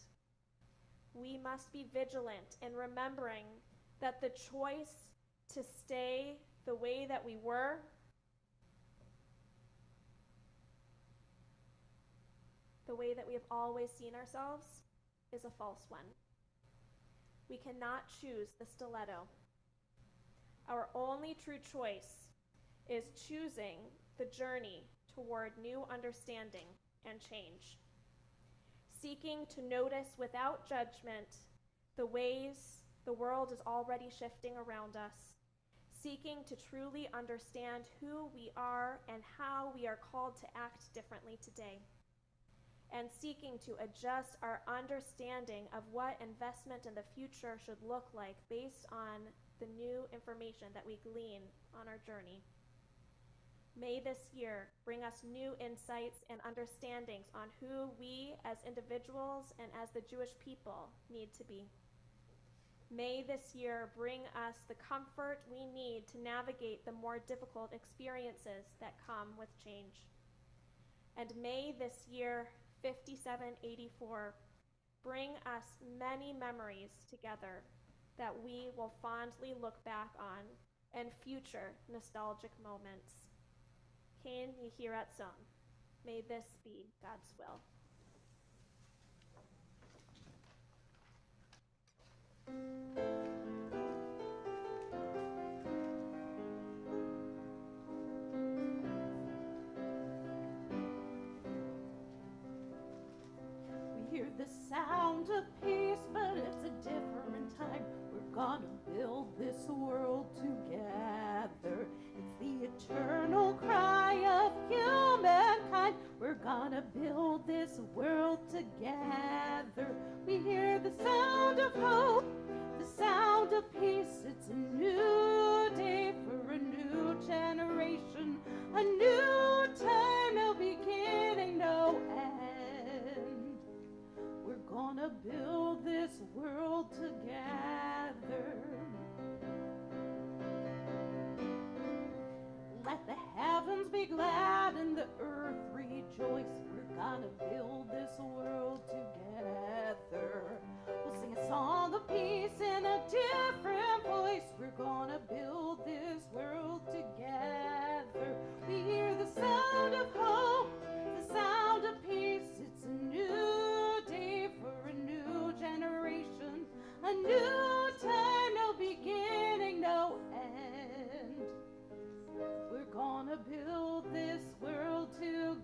we must be vigilant in remembering that the choice to stay the way that we were the way that we have always seen ourselves is a false one. We cannot choose the stiletto. Our only true choice is choosing the journey toward new understanding and change. Seeking to notice without judgment the ways the world is already shifting around us. Seeking to truly understand who we are and how we are called to act differently today. And seeking to adjust our understanding of what investment in the future should look like based on the new information that we glean on our journey. May this year bring us new insights and understandings on who we as individuals and as the Jewish people need to be. May this year bring us the comfort we need to navigate the more difficult experiences that come with change. And may this year, 5784, bring us many memories together that we will fondly look back on and future nostalgic moments. Cain Yehirat Son. May this be God's will. We hear the sound of peace, but it's a different time. We're gonna build this world together. It's the eternal cry of humankind. We're gonna build this world together. We hear the sound of hope, the sound of peace. It's a new day for a new generation, a new time, no beginning, no end. We're gonna build this world together. Let the heavens be glad and the earth rejoice. We're gonna build this world together. We'll sing a song of peace in a different voice. We're gonna build this world together. We hear the sound of hope, the sound of peace. It's a new day for a new generation, a new time, no beginning, no end. We're gonna build this world together.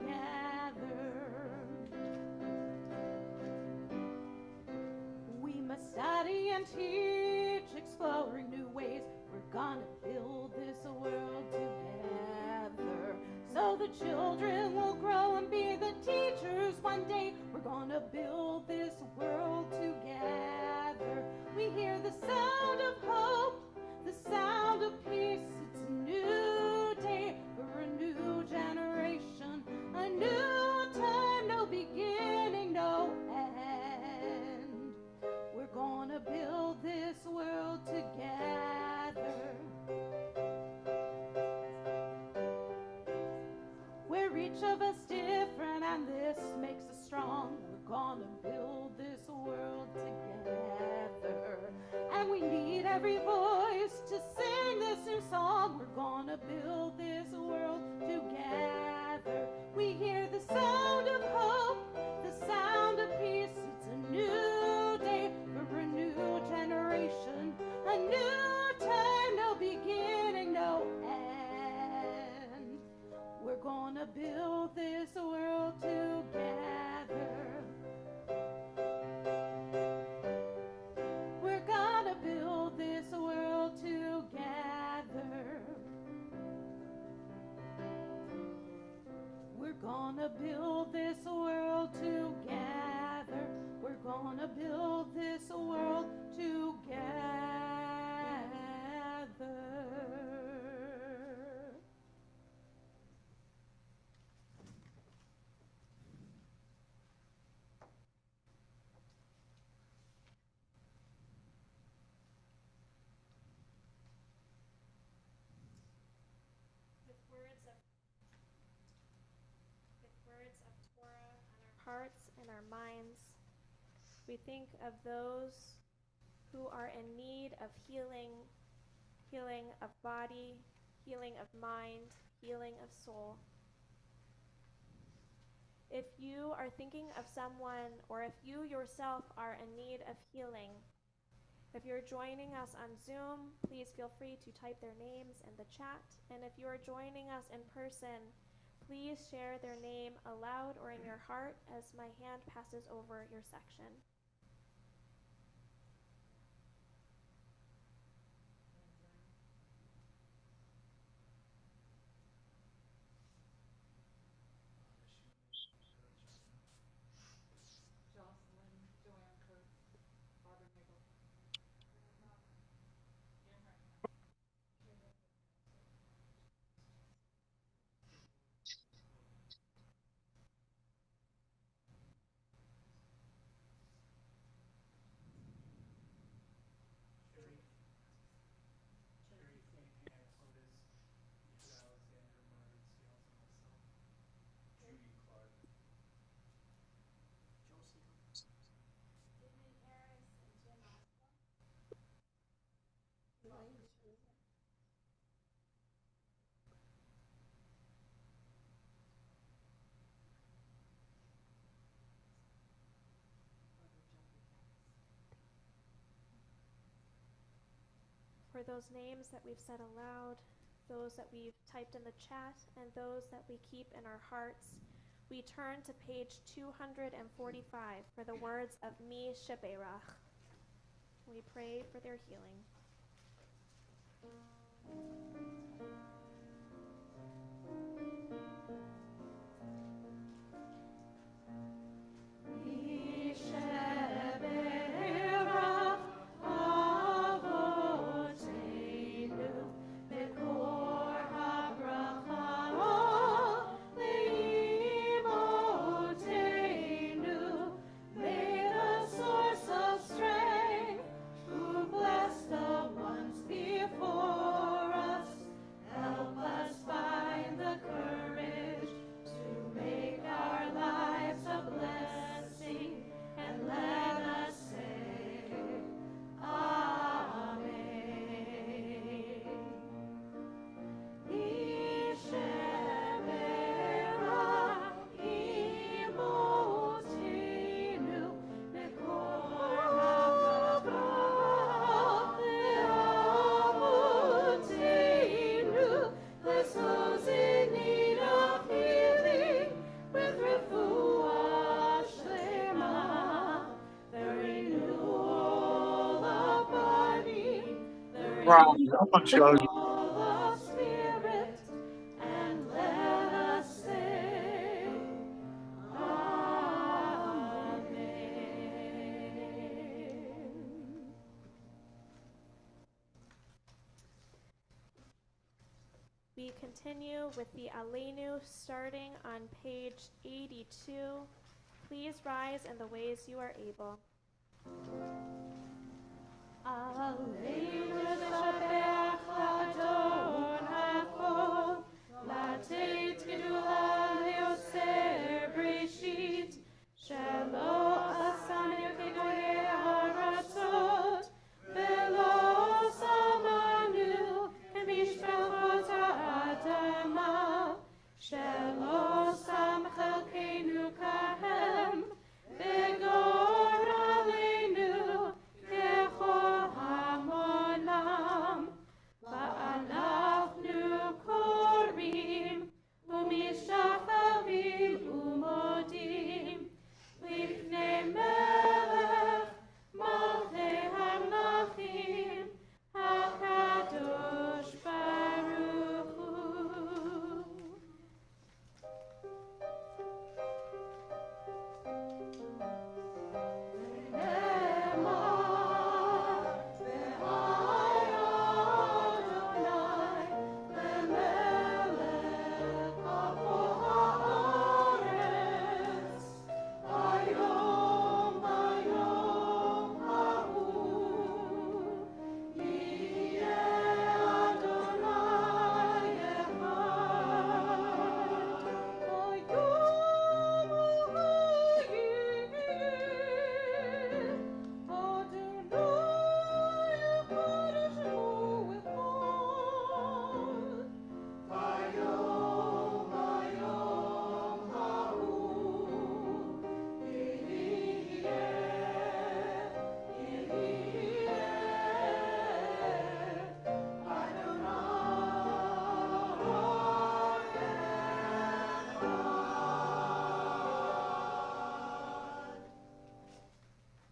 and teach, exploring new ways. We're gonna build this world together, so the children will grow and be the teachers one day. We're gonna build this world together. We hear the sound of hope, the sound of peace. It's a new day for a new generation, a new time, no beginning, no end. We're gonna build this world together, where each of us different and this makes us strong. We're gonna build this world together, and we need every voice to sing this new song. We're gonna build this world together. We hear the sound of hope, the sound of peace. It's a new day for a new generation, a new time, no beginning, no end. We're gonna build this world together. We're gonna build this world together. We're gonna build this world together. We're gonna build this world together. With words of Torah on our hearts and our minds, we think of those who are in need of healing, healing of body, healing of mind, healing of soul. If you are thinking of someone, or if you yourself are in need of healing, if you're joining us on Zoom, please feel free to type their names in the chat. And if you are joining us in person, please share their name aloud or in your heart as my hand passes over your section. For those names that we've said aloud, those that we've typed in the chat, and those that we keep in our hearts, we turn to page 245 for the words of Mi Sheberach. We pray for their healing. Bless the ones before us. Wow, I'm gonna show you. Full of spirit, and let us say, Amen. We continue with the Aleinu starting on page 82. Please rise in the ways you are able. Aleinu לשבח לאדון הכל, לתת גדולה ליוצר בראשית, שלא עשנו כגויי הארצות, ולא שמנו כמשפחות האדמה, שלא שם חלקנו כהם, וגור עלינו ככל המונם, ואנחנו קוראים ומשתחווים ומודים לפני מלך מלכי המלכים הקדוש ברוך הוא.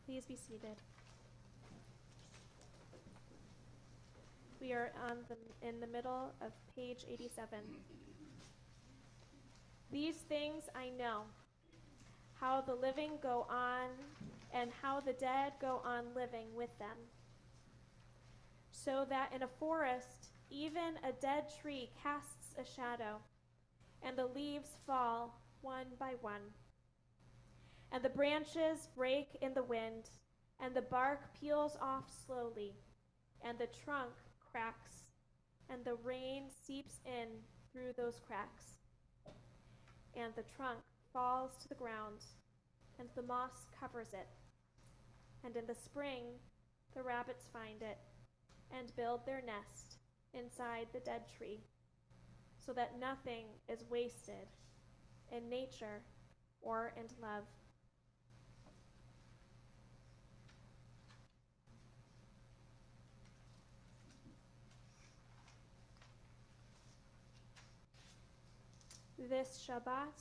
Please be seated. We are in the middle of page 87. These things I know, how the living go on, and how the dead go on living with them. So that in a forest, even a dead tree casts a shadow, and the leaves fall one by one. And the branches break in the wind, and the bark peels off slowly, and the trunk cracks, and the rain seeps in through those cracks. And the trunk falls to the ground, and the moss covers it. And in the spring, the rabbits find it, and build their nest inside the dead tree, so that nothing is wasted in nature or in love. This Shabbat,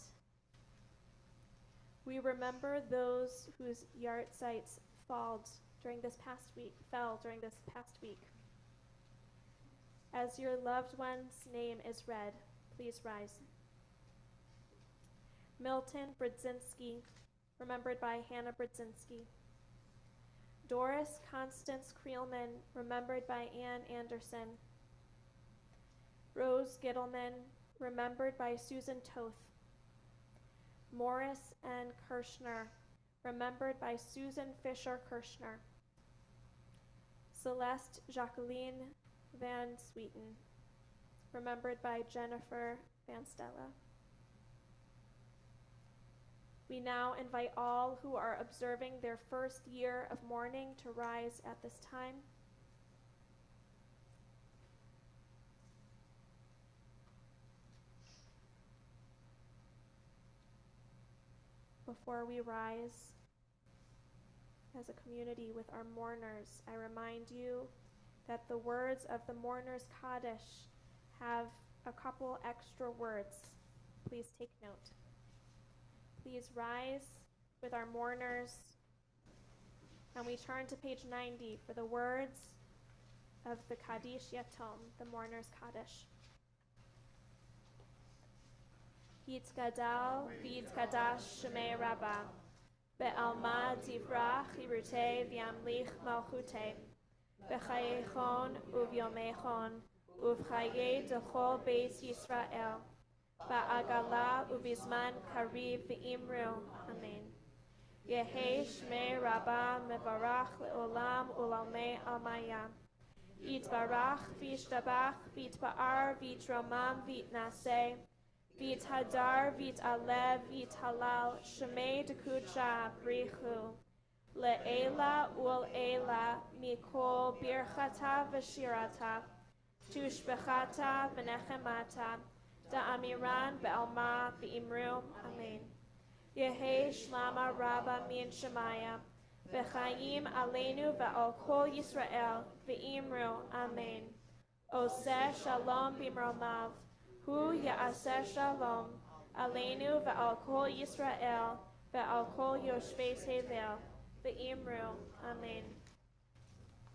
we remember those whose yahrzeits fell during this past week. As your loved one's name is read, please rise. Milton Brodzinski, remembered by Hannah Brodzinski. Doris Constance Creelman, remembered by Ann Anderson. Rose Gittleman, remembered by Susan Toth. Morris N. Kirshner, remembered by Susan Fisher Kirshner. Celeste Jacqueline Van Sweeten, remembered by Jennifer Van Stella. We now invite all who are observing their first year of mourning to rise at this time. Before we rise as a community with our mourners, I remind you that the words of the mourner's Kaddish have a couple extra words. Please take note. Please rise with our mourners, and we turn to page 90 for the words of the Kaddish Yatom, the mourner's Kaddish. Yitzgadal v'yitzkadash shemei Rabbah, be'alma divrach hirutei v'yamlich malchutei, b'chayechon uvyomechon, uvchaye dechol beis Yisrael, ba'agala uvizman kariv v'imru. Amen. Yehi shmei Rabbah mevarach le'olam u'lalmei almaya. Yitbarach v'yishtabach v'yitba'ar v'yitromam v'yitnaseh, v'yithadar v'yitalev v'yithalal shemei dekudsha brichu. Le'ela u'le'ela mikol birchata v'shirata, tushbechata v'nechemata, da'amiran be'alma v'imru. Amen. Yehi shlama Rabba min Shemaya, v'chayim aleinu v'al kol Yisrael, v'imru. Amen. Oseh shalom b'mromav, hu ya'aseh shalom, aleinu v'al kol Yisrael, v'al kol yoshvei tevel, v'imru. Amen.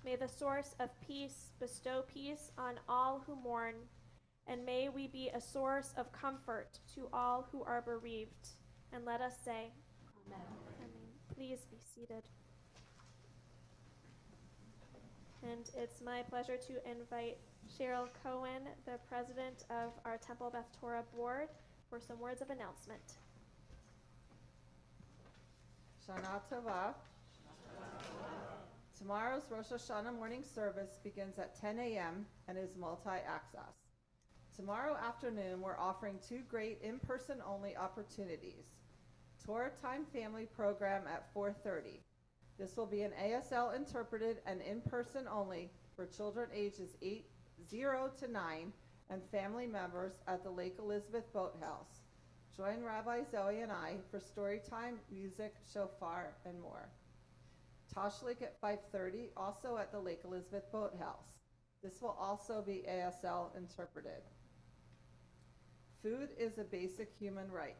May the source of peace bestow peace on all who mourn, and may we be a source of comfort to all who are bereaved. And let us say, Amen. Amen. Please be seated. And it's my pleasure to invite Cheryl Cohen, the president of our Temple Beth Torah board, for some words of announcement. Shana Tova. Tomorrow's Rosh Hashana morning service begins at 10 a.m. and is multi-access. Tomorrow afternoon, we're offering two great in-person only opportunities. Torah Time Family Program at 4:30. This will be an ASL interpreted and in-person only for children ages 0 to 9 and family members at the Lake Elizabeth Boathouse. Join Rabbi Zoe and I for story time, music, shofar, and more. Tashlik at 5:30, also at the Lake Elizabeth Boathouse. This will also be ASL interpreted. Food is a basic human right.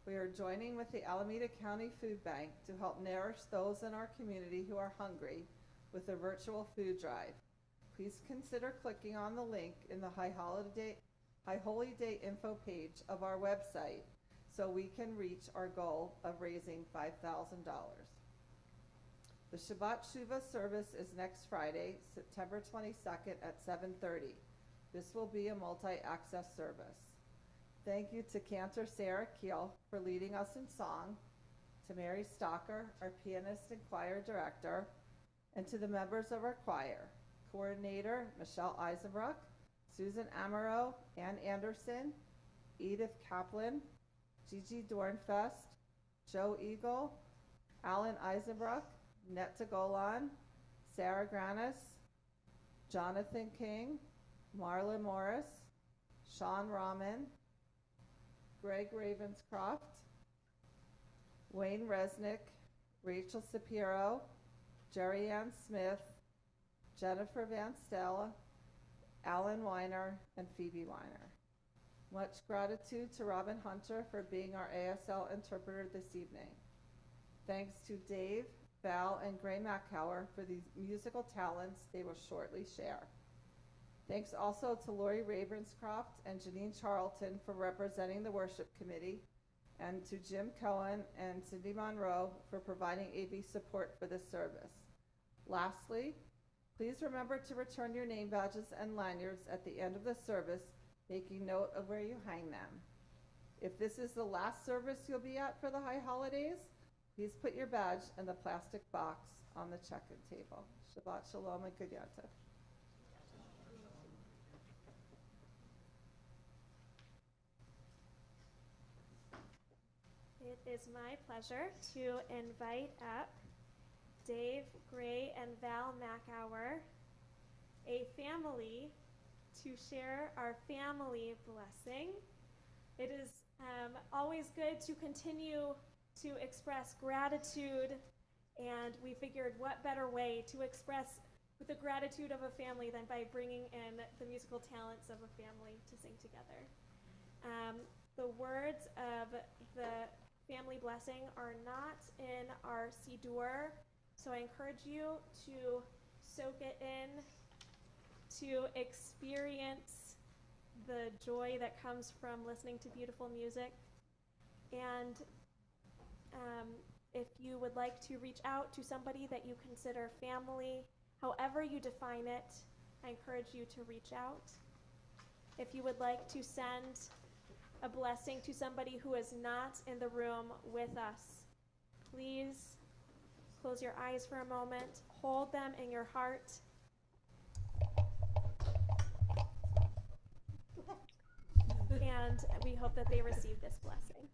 We are joining with the Alameda County Food Bank to help nourish those in our community who are hungry with a virtual food drive. Please consider clicking on the link in the High Holy Day info page of our website so we can reach our goal of raising $5,000. The Shabbat Shuvah service is next Friday, September 22nd at 7:30. This will be a multi-access service. Thank you to Cantor Sara Kheel for leading us in song, to Mary Stocker, our pianist and choir director, and to the members of our choir, coordinator Michele Eisenbrook, Susan Amaro, Ann Anderson, Edith Kaplan, Gigi Dornfest, Joe Eagle, Alan Eisenbrook, Netta Golan, Sarah Granis, Jonathan King, Marla Morris, Sean Rahman, Greg Ravenscroft, Wayne Resnick, Rachel Sapiro, Jerry Ann Smith, Jennifer Van Stella, Alan Weiner, and Phoebe Weiner. Much gratitude to Robin Hunter for being our ASL interpreter this evening. Thanks to Dave, Val, and Gray Makower for these musical talents they will shortly share. Thanks also to Lori Ravenscroft and Janine Charlton for representing the worship committee, and to Jim Cohen and Cindy Monroe for providing AV support for this service. Lastly, please remember to return your name badges and lanyards at the end of the service, making note of where you hang them. If this is the last service you'll be at for the high holidays, please put your badge in the plastic box on the check-in table. Shabbat Shalom and Good Yontif. It is my pleasure to invite up Dave Gray and Val Makower, a family, to share our family blessing. It is always good to continue to express gratitude, and we figured what better way to express the gratitude of a family than by bringing in the musical talents of a family to sing together. The words of the family blessing are not in our Siddur, so I encourage you to soak it in to experience the joy that comes from listening to beautiful music. And if you would like to reach out to somebody that you consider family, however you define it, I encourage you to reach out. If you would like to send a blessing to somebody who is not in the room with us, please close your eyes for a moment, hold them in your heart. And we hope that they receive this blessing.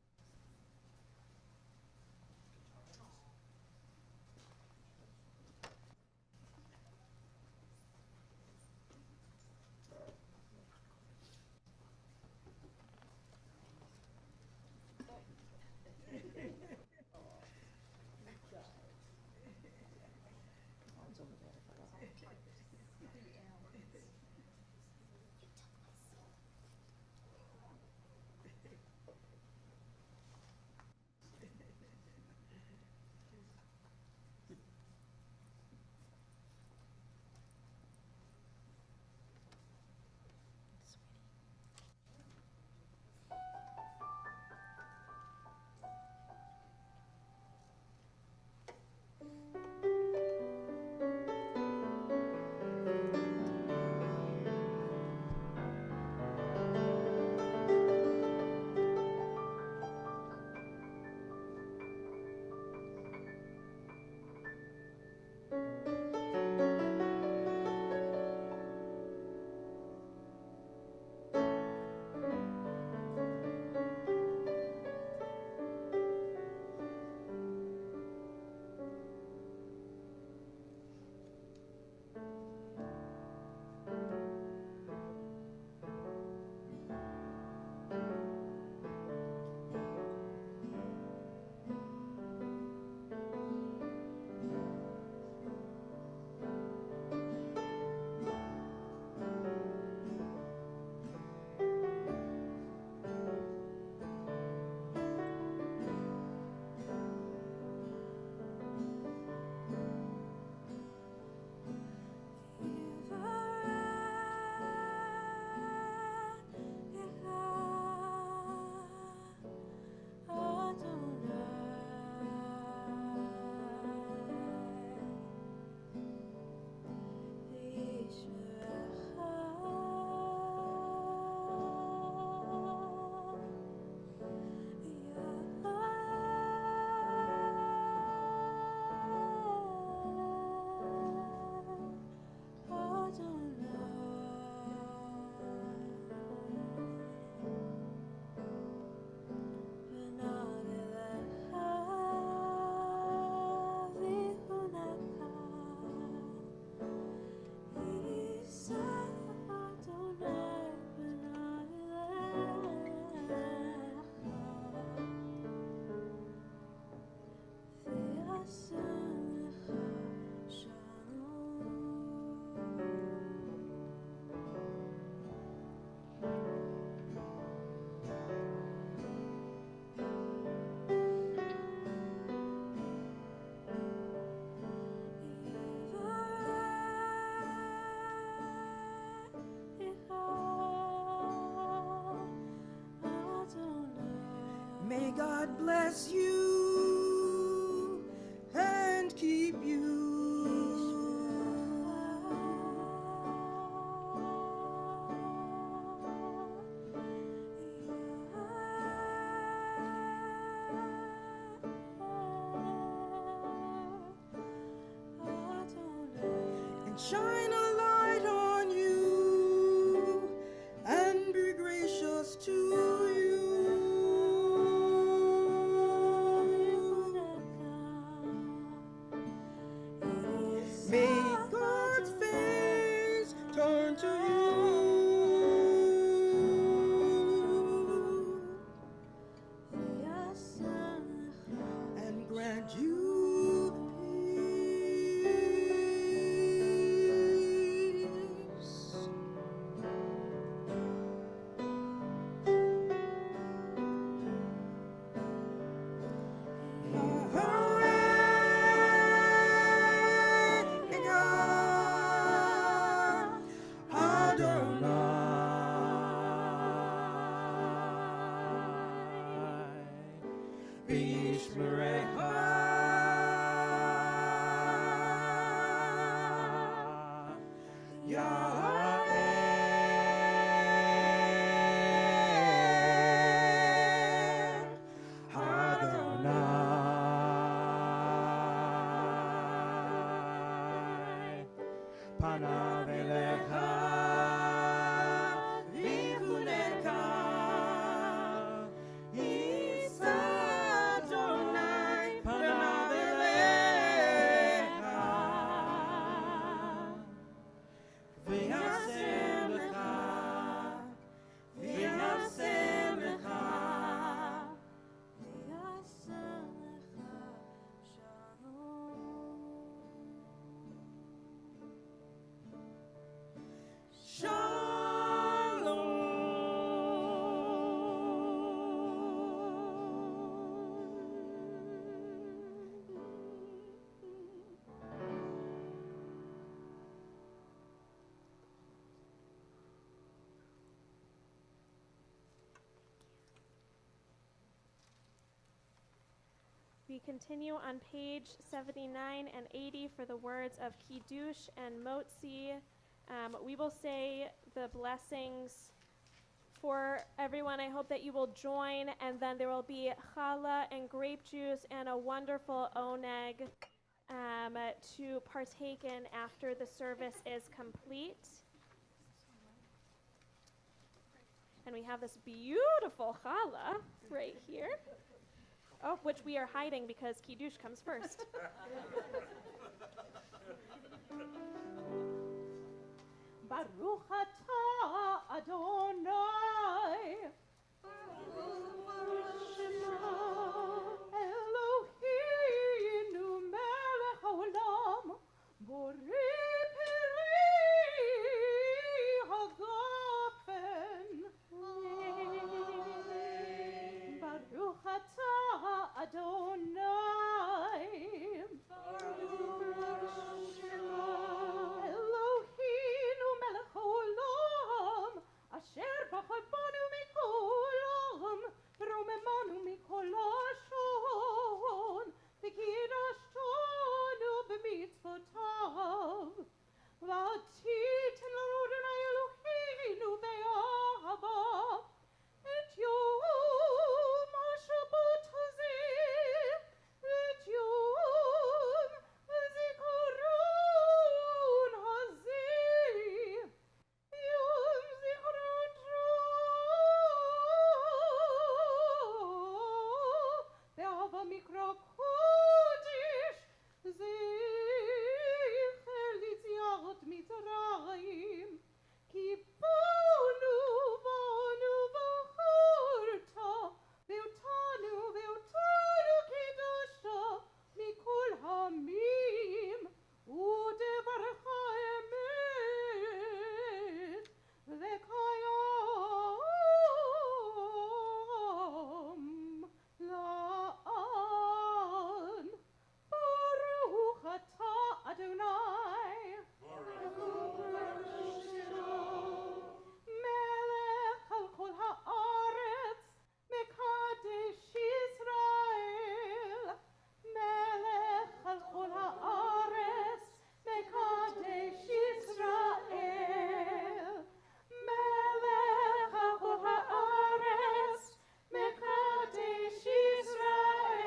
May God bless you and keep you. And shine a light on you and be gracious to you. May God's face turn to you and grant you peace. We continue on page 79 and 80 for the words of Kiddush and Motzi. We will say the blessings for everyone. I hope that you will join, and then there will be challah and grape juice and a wonderful oneg to partake in after the service is complete. And we have this beautiful challah right here. Oh, which we are hiding because Kiddush comes first. Baruch atah Adonai, Eloheinu melech haolam, borei peri hagafen. Baruch atah Adonai, Eloheinu melech haolam, asher bachar banu mikol olam, ורוממנו מכל לשון, וקידשתנו במצוותיו. ותיתן לנו אדוני אלוהינו באהבה את יום השבת הזה, ואת יום הזיכרון הזה, יום זיכרון באהבה מקרא קודש, זכר ליציאת מצרים, כי באנו בחרת, ואותנו קידשת מכל העמים, ודברך אמת וקיים לעד. ברוך אתה אדוני, מלך על כל הארץ, מקדש ישראל. מלך על כל הארץ, מקדש ישראל. מלך על כל הארץ, מקדש ישראל.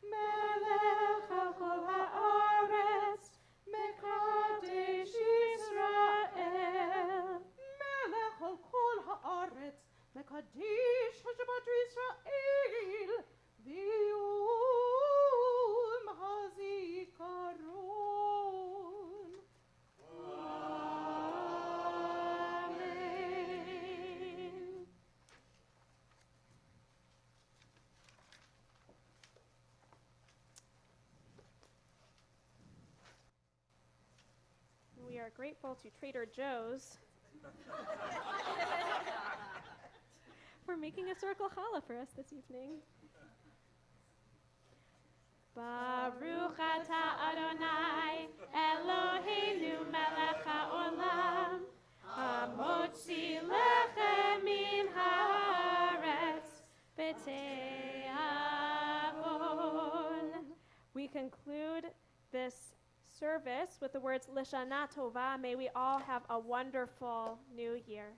מלך על כל הארץ, מקדש ישראל. מלך על כל הארץ, מקדש השבת ישראל, ויום הזיכרון. אמן. We are grateful to Trader Joe's for making a circle challah for us this evening. Baruch atah Adonai, Eloheinu melech haolam, hamotzi lechem min haaretz, b'te'ah service with the words Lishana Tova. May we all have a wonderful new year.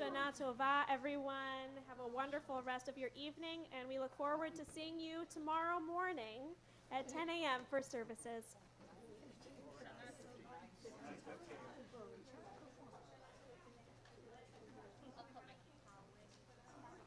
Shana Tova, everyone. Have a wonderful rest of your evening, and we look forward to seeing you tomorrow morning at 10 a.m. for services.